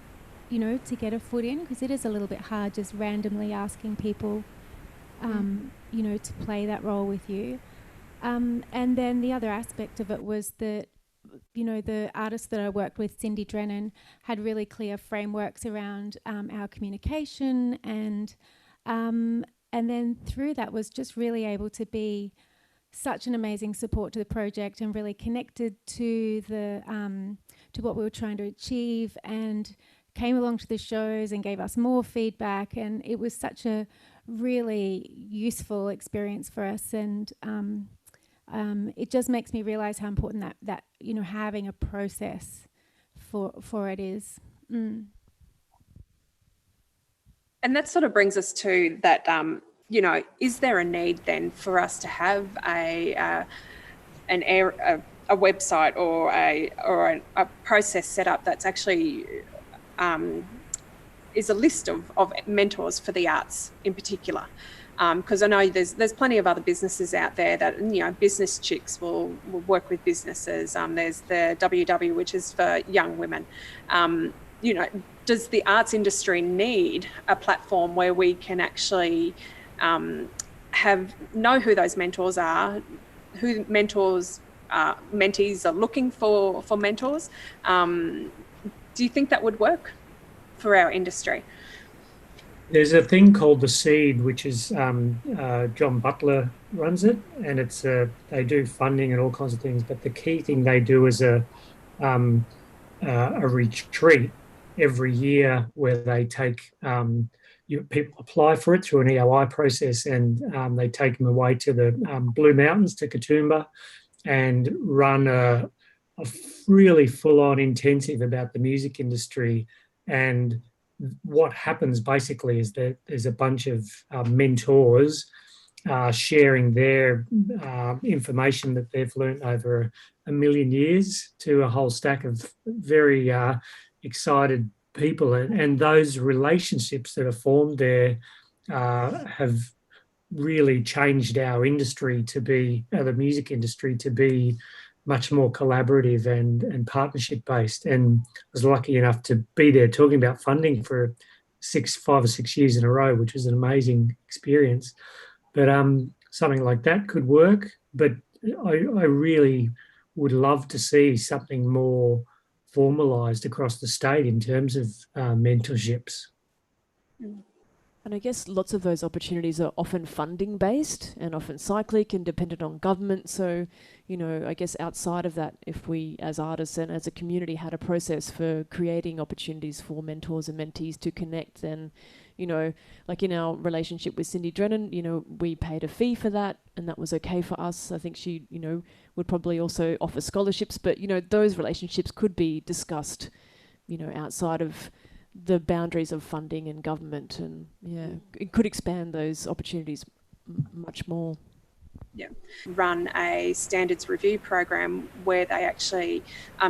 to get a foot in, because it is a little bit hard just randomly asking people, to play that role with you. And then the other aspect of it was that, the artist that I worked with, Cindy Drennan, had really clear frameworks around our communication, and then through that was just really able to be such an amazing support to the project, and really connected to the to what we were trying to achieve, and came along to the shows and gave us more feedback, and it was such a really useful experience for us. And it just makes me realise how important that having a process for it is. And that sort of brings us to that, is there a need then for us to have a website or a process set up that's actually is a list of mentors for the arts in particular? Because I know there's plenty of other businesses out there that, business chicks will work with businesses. There's the WW, which is for young women. Does the arts industry need a platform where we can actually know who those mentors are, who mentees are looking for mentors? Do you think that would work for our industry? There's a thing called The Seed, which is John Butler runs it, and it's they do funding and all kinds of things. But the key thing they do is a retreat every year where they take people apply for it through an EOI process, and they take them away to the Blue Mountains, to Katoomba, and run a really full-on intensive about the music industry. And what happens basically is that there's a bunch of mentors sharing their information that they've learned over a million years to a whole stack of very excited people. And those relationships that are formed there have really changed our industry to be, the music industry, to be much more collaborative and partnership based. And I was lucky enough to be there talking about funding for 5 or 6 years in a row, which was an amazing experience. But something like that could work. But I really would love to see something more formalised across the state in terms of mentorships. And I guess lots of those opportunities are often funding based and often cyclic and dependent on government. So, I guess outside of that, if we as artists and as a community had a process for creating opportunities for mentors and mentees to connect, then, like in our relationship with Cindy Drennan, we paid a fee for that and that was okay for us. I think she, would probably also offer scholarships, but, those relationships could be discussed, outside of the boundaries of funding and government, and it could expand those opportunities much more. Yeah, run a standards review program where they actually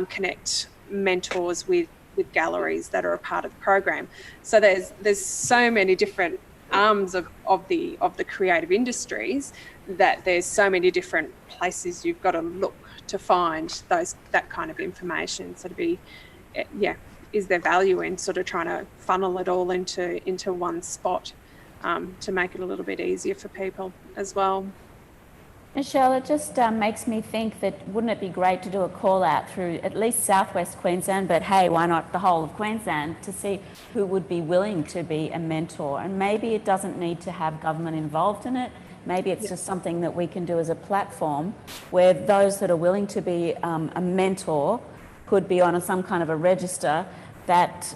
connect mentors with galleries that are a part of the program. So there's so many different arms of the creative industries that there's so many different places you've got to look to find that kind of information. So to be, is there value in sort of trying to funnel it all into one spot to make it a little bit easier for people as well? Michelle, it just makes me think that wouldn't it be great to do a call out through at least southwest Queensland, but hey, why not the whole of Queensland, to see who would be willing to be a mentor? And maybe it doesn't need to have government involved in it. Maybe it's just something that we can do as a platform where those that are willing to be a mentor could be on some kind of a register that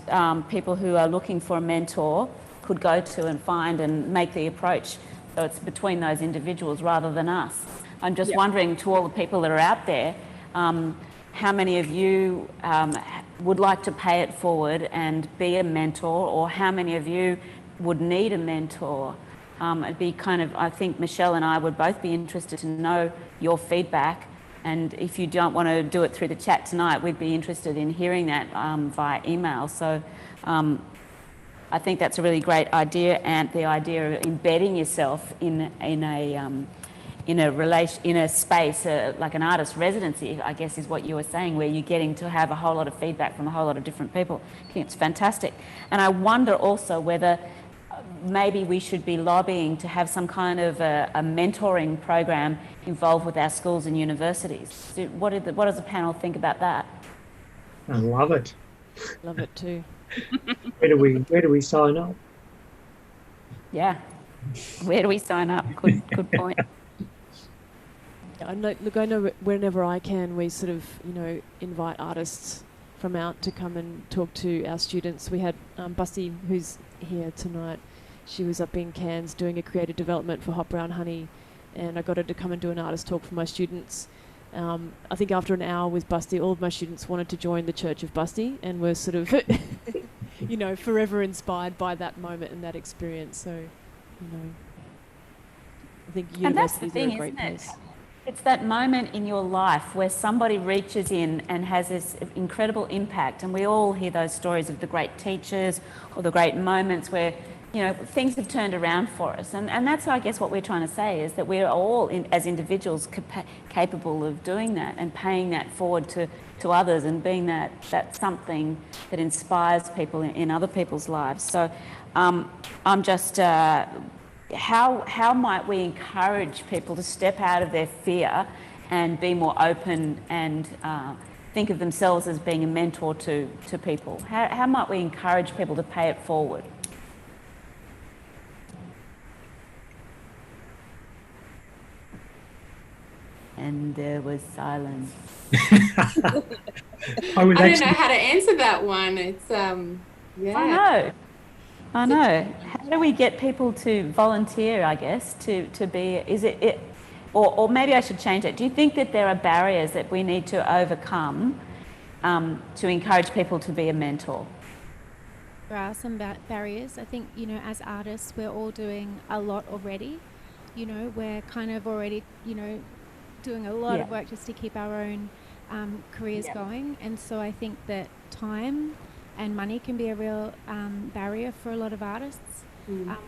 people who are looking for a mentor could go to and find and make the approach. So it's between those individuals rather than us. I'm just wondering, to all the people that are out there, how many of you would like to pay it forward and be a mentor, or how many of you would need a mentor? It'd be I think Michelle and I would both be interested to know your feedback. And if you don't want to do it through the chat tonight, we'd be interested in hearing that via email. So I think that's a really great idea, and the idea of embedding yourself in a space like an artist residency, I guess is what you were saying, where you're getting to have a whole lot of feedback from a whole lot of different people. I think it's fantastic. And I wonder also whether maybe we should be lobbying to have some kind of a mentoring program involved with our schools and universities. What does the panel think about that? I love it. Love it too. Where do we sign up? Yeah, where do we sign up? Good point. I know whenever I can, we sort of invite artists from out to come and talk to our students. We had Busty, who's here tonight. She was up in Cairns doing a creative development for Hot Brown Honey, and I got her to come and do an artist talk for my students. I think after an hour with Busty, all of my students wanted to join the Church of Busty and were sort of, you know, forever inspired by that moment and that experience. So, you know, I think universities are a great place. It's that moment in your life where somebody reaches in and has this incredible impact, and we all hear those stories of the great teachers or the great moments where, you know, things have turned around for us. And that's, I guess, what we're trying to say is that we're all, as individuals, capable of doing that and paying that forward to others and being that something that inspires people in other people's lives. So I'm just... How might we encourage people to step out of their fear and be more open and think of themselves as being a mentor to people? How might we encourage people to pay it forward? And there was silence. I don't know how to answer that one. It's yeah. I know. How do we get people to volunteer, I guess, to be, or maybe I should change it. Do you think that there are barriers that we need to overcome to encourage people to be a mentor? There are some barriers. I think, you know, as artists, we're all doing a lot already. You know, we're kind of already, you know, doing a lot of work just to keep our own careers going. And so I think that time and money can be a real barrier for a lot of artists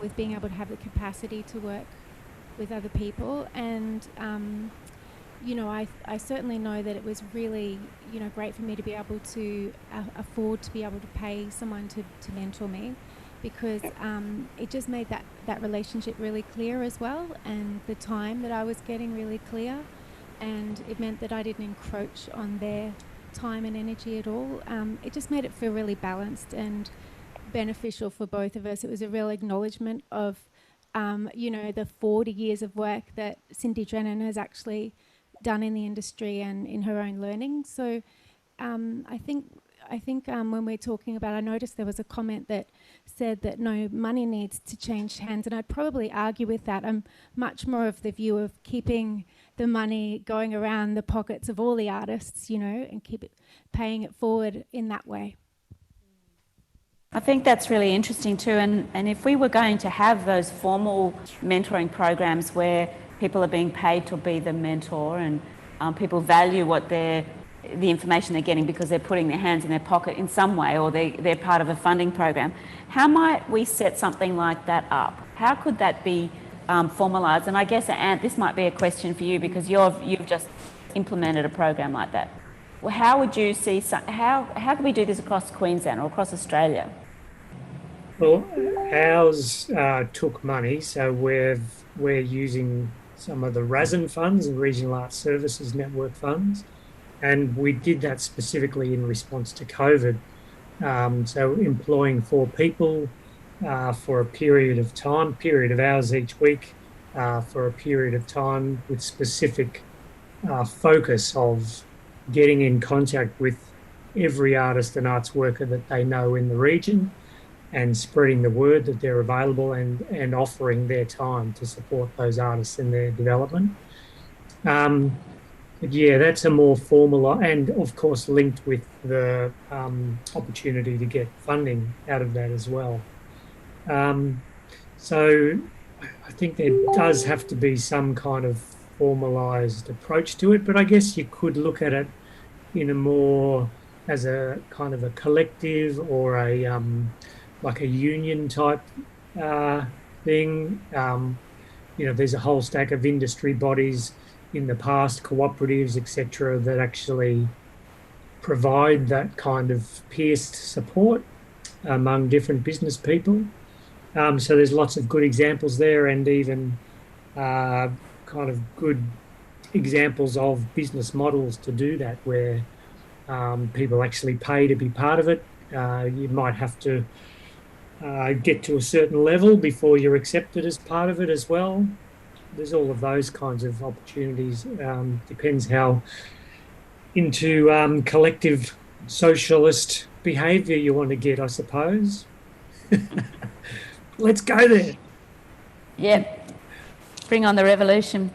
with being able to have the capacity to work with other people. And, you know, I certainly know that it was really, you know, great for me to be able to afford to be able to pay someone to mentor me, because it just made that relationship really clear as well, and the time that I was getting really clear, and it meant that I didn't encroach on their time and energy at all. It just made it feel really balanced and beneficial for both of us. It was a real acknowledgement of, you know, the 40 years of work that Cindy Drennan has actually done in the industry and in her own learning. So I think when we're talking about, I noticed there was a comment that said that no, money needs to change hands, and I'd probably argue with that. I'm much more of the view of keeping the money going around the pockets of all the artists, you know, and paying it forward in that way. I think that's really interesting too, and if we were going to have those formal mentoring programs where people are being paid to be the mentor and people value what the information they're getting because they're putting their hands in their pocket in some way, or they're part of a funding program, how might we set something like that up? How could that be formalised? And I guess, Ant, this might be a question for you, because you've just implemented a program like that. Well, how would you see, how can we do this across Queensland or across Australia? Well, ours took money, so we're using some of the RASN funds, the Regional Arts Services Network funds, and we did that specifically in response to COVID. So employing 4 people for a period of hours each week, for a period of time, with specific focus of getting in contact with every artist and arts worker that they know in the region, and spreading the word that they're available and offering their time to support those artists in their development. But yeah, that's a more formal, and of course linked with the opportunity to get funding out of that as well. So I think there does have to be some kind of formalised approach to it, but I guess you could look at it in a more as a kind of a collective or a like a union type thing. You know, there's a whole stack of industry bodies in the past, cooperatives, etc., that actually provide that kind of peer support among different business people. So there's lots of good examples there, and even kind of good examples of business models to do that, where people actually pay to be part of it. You might have to get to a certain level before you're accepted as part of it as well. There's all of those kinds of opportunities. Depends how into collective socialist behaviour you want to get, I suppose. Let's go there. Yep. Bring on the revolution.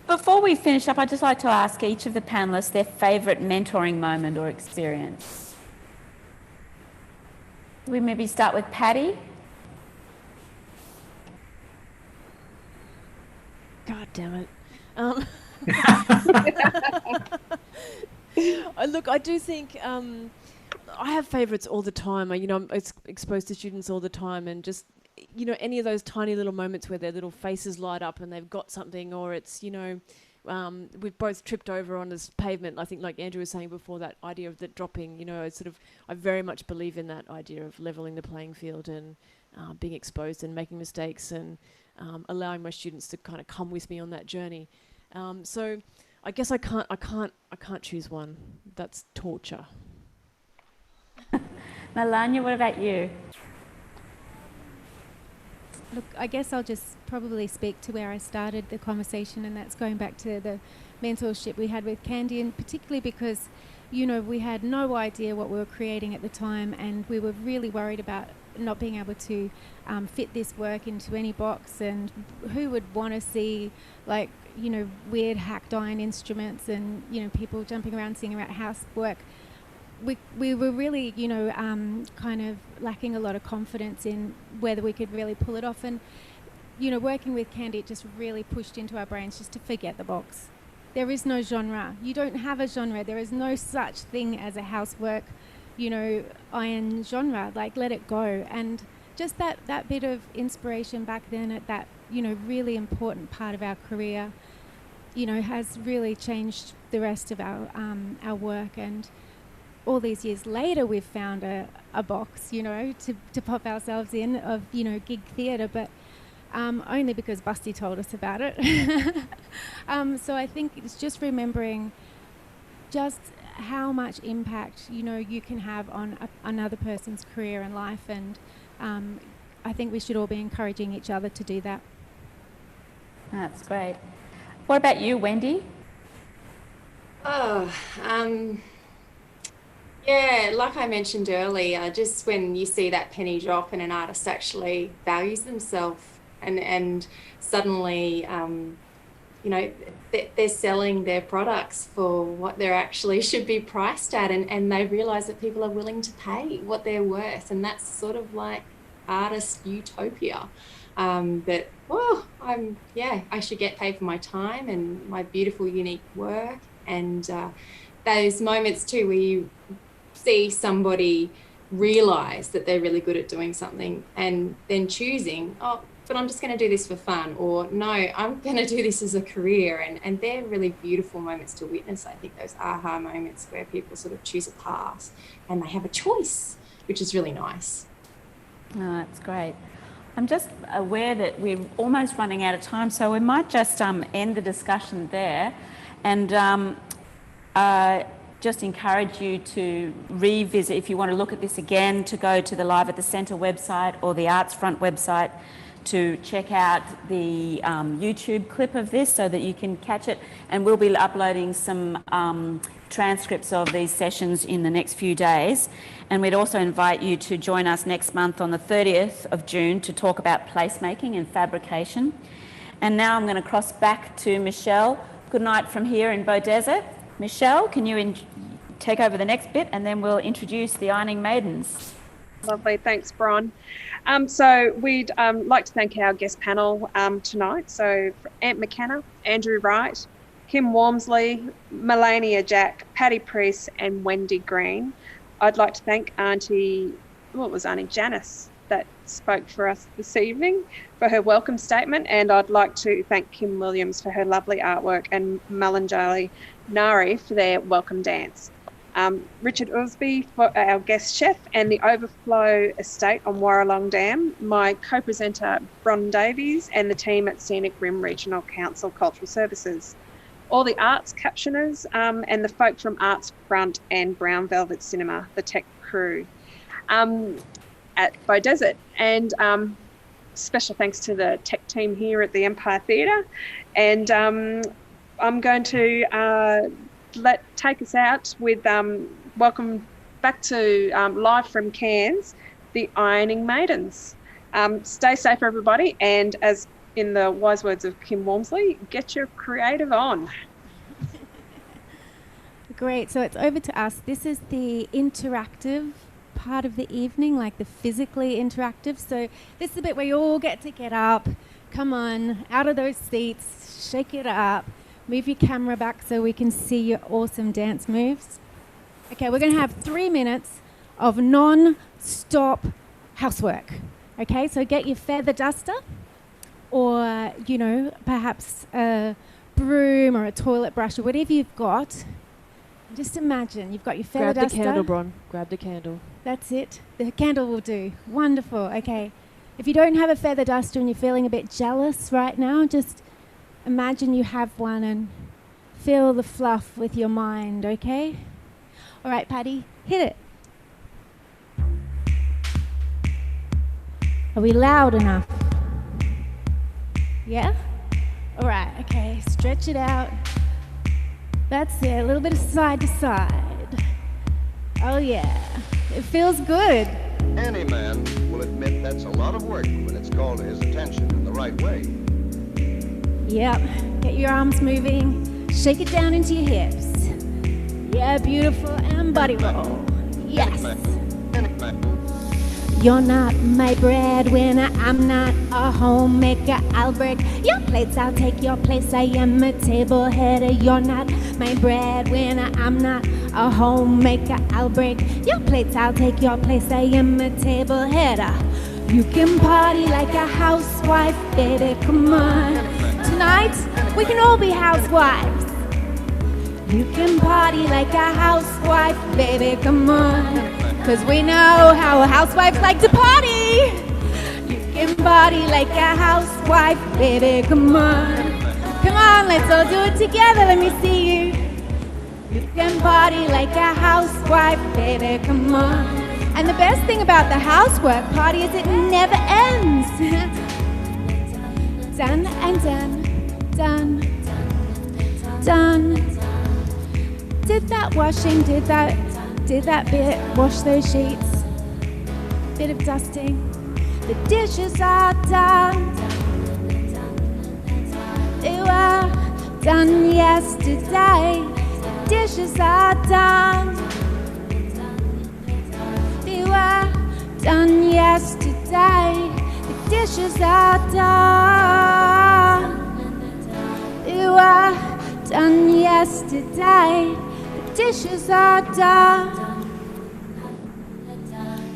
Before we finish up, I'd just like to ask each of the panellists their favourite mentoring moment or experience. We maybe start with Patty. God damn it. Look, I do think I have favourites all the time. I'm exposed to students all the time, and just, any of those tiny little moments where their little faces light up and they've got something, or it's, we've both tripped over on this pavement. I think, like Andrew was saying before, that idea of the dropping, I very much believe in that idea of levelling the playing field and being exposed and making mistakes and allowing my students to kind of come with me on that journey. So I guess I can't choose one. That's torture. Melania, what about you? Look, I guess I'll just probably speak to where I started the conversation, and that's going back to the mentorship we had with Candy, and particularly because, we had no idea what we were creating at the time, and we were really worried about not being able to fit this work into any box, and who would want to see, like, weird hacked iron instruments and, people jumping around singing about housework. We were really, kind of lacking a lot of confidence in whether we could really pull it off. And, working with Candy, it just really pushed into our brains just to forget the box. There is no genre. You don't have a genre. There is no such thing as a housework, iron genre. Like, let it go. And just that bit of inspiration back then at that, really important part of our career, has really changed the rest of our work. And all these years later, we've found a box, to pop ourselves in of, gig theatre, but only because Busty told us about it. So I think it's just remembering just how much impact, you can have on another person's career and life. And I think we should all be encouraging each other to do that. That's great. What about you, Wendy? Yeah, like I mentioned earlier, just when you see that penny drop and an artist actually values themselves and suddenly, they're selling their products for what they actually should be priced at, and they realise that people are willing to pay what they're worth, and that's sort of like artist utopia. I should get paid for my time and my beautiful, unique work, and those moments too where you see somebody realise that they're really good at doing something and then choosing, but I'm just going to do this for fun, or no, I'm going to do this as a career, and they're really beautiful moments to witness. I think those aha moments where people sort of choose a path and they have a choice, which is really nice. Oh, that's great. I'm just aware that we're almost running out of time, so we might just end the discussion there, and just encourage you to revisit, if you want to look at this again, to go to the Live at the Centre website or the Arts Front website to check out the YouTube clip of this so that you can catch it. And we'll be uploading some transcripts of these sessions in the next few days. And we'd also invite you to join us next month on the 30th of June to talk about placemaking and fabrication. And now I'm going to cross back to Michelle. Good night from here in Beaudesert. Michelle, can you take over the next bit, and then we'll introduce the Ironing Maidens. Lovely, thanks, Bron. So we'd like to thank our guest panel tonight. So Ant McKenna, Andrew Wright, Kim Walmsley, Melania Jack, Patty Priest and Wendy Green. I'd like to thank Aunty Janis that spoke for us this evening for her welcome statement, and I'd like to thank Kim Williams for her lovely artwork and Mununjali Ngari for their welcome dance. Richard Ousby for our guest chef, and the Overflow Estate on Wyaralong Dam, my co-presenter Bron Davies, and the team at Scenic Rim Regional Council Cultural Services. All the arts captioners and the folk from Arts Front and Brown Velvet Cinema, the tech crew at Beaudesert. And special thanks to the tech team here at the Empire Theatre. And I'm going to take us out with welcome back to live from Cairns, the Ironing Maidens. Stay safe, everybody, and as in the wise words of Kim Walmsley, get your creative on. Great, so it's over to us. This is the interactive part of the evening, like the physically interactive. So this is the bit where you all get to get up, come on, out of those seats, shake it up, move your camera back so we can see your awesome dance moves. Okay, we're going to have 3 minutes of non-stop housework. Okay, so get your feather duster or, you know, perhaps a broom or a toilet brush or whatever you've got. Just imagine you've got your feather duster. Grab the candle, Bron. Grab the candle. That's it. The candle will do. Wonderful. Okay. If you don't have a feather duster and you're feeling a bit jealous right now, just imagine you have one and feel the fluff with your mind, okay? All right, Patty, hit it. Are we loud enough? Yeah? All right, okay. Stretch it out. That's it. A little bit of side to side. Oh, yeah. It feels good. Any man will admit that's a lot of work when it's called to his attention in the right way. Yep. Get your arms moving. Shake it down into your hips. Yeah, beautiful. And body roll. Yes. Any man. You're not my breadwinner, I'm not a homemaker, I'll break your plates, I'll take your place, I am a table header. You're not my breadwinner, I'm not a homemaker, I'll break your plates, I'll take your place, I am a table header. You can party like a housewife, baby, come on. Tonight, we can all be housewives. You can party like a housewife, baby, come on. 'Cause we know how housewives like to party. You can party like a housewife, baby, come on. Come on, let's all do it together, let me see you. You can party like a housewife, baby, come on. And the best thing about the housework party is it never ends. Done and done, done, done. Did that washing, did that bit, wash those sheets, bit of dusting. The dishes are done. They were done yesterday. The dishes are done. They were done yesterday. The dishes are done. They were done yesterday. Dishes are done.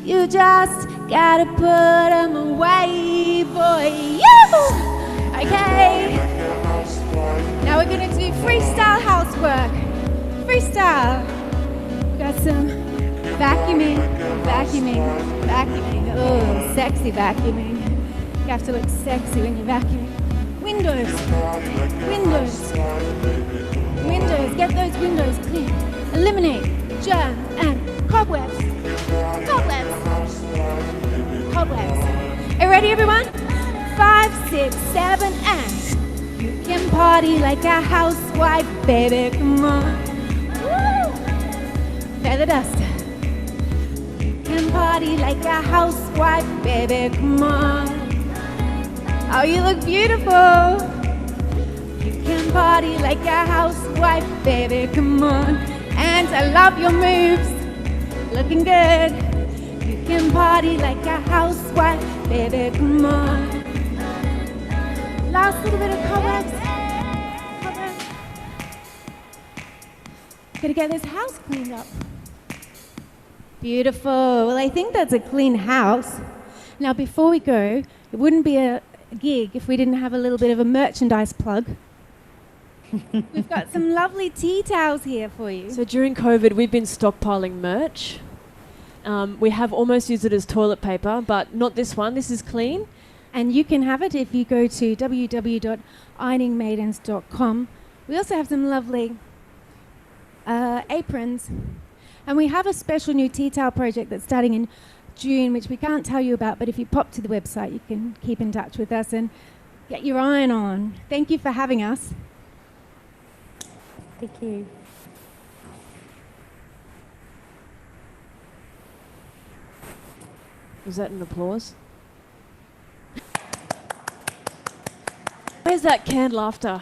You just gotta put them away, boy. You! Okay. Now we're gonna do freestyle housework. Freestyle. Got some vacuuming, vacuuming. Oh, sexy vacuuming. You have to look sexy when you're vacuuming. Windows. Get those windows clean. Eliminate germ and cobwebs. Are you ready, everyone? 5, 6, 7, and you can party like a housewife, baby. Come on. Woo! Feather duster. You can party like a housewife, baby. Come on. Oh, you look beautiful. You can party like a housewife, baby, come on. And I love your moves, looking good. You can party like a housewife, baby, come on. Last little bit of cobwebs. Gotta get this house cleaned up. Beautiful. Well, I think that's a clean house. Now, before we go, it wouldn't be a gig if we didn't have a little bit of a merchandise plug. We've got some lovely tea towels here for you. So during COVID, we've been stockpiling merch. We have almost used it as toilet paper, but not this one. This is clean. And you can have it if you go to www.ironingmaidens.com. We also have some lovely aprons. And we have a special new tea towel project that's starting in June, which we can't tell you about, but if you pop to the website, you can keep in touch with us and get your iron on. Thank you for having us. Thank you. Was that an applause? Where's that canned laughter?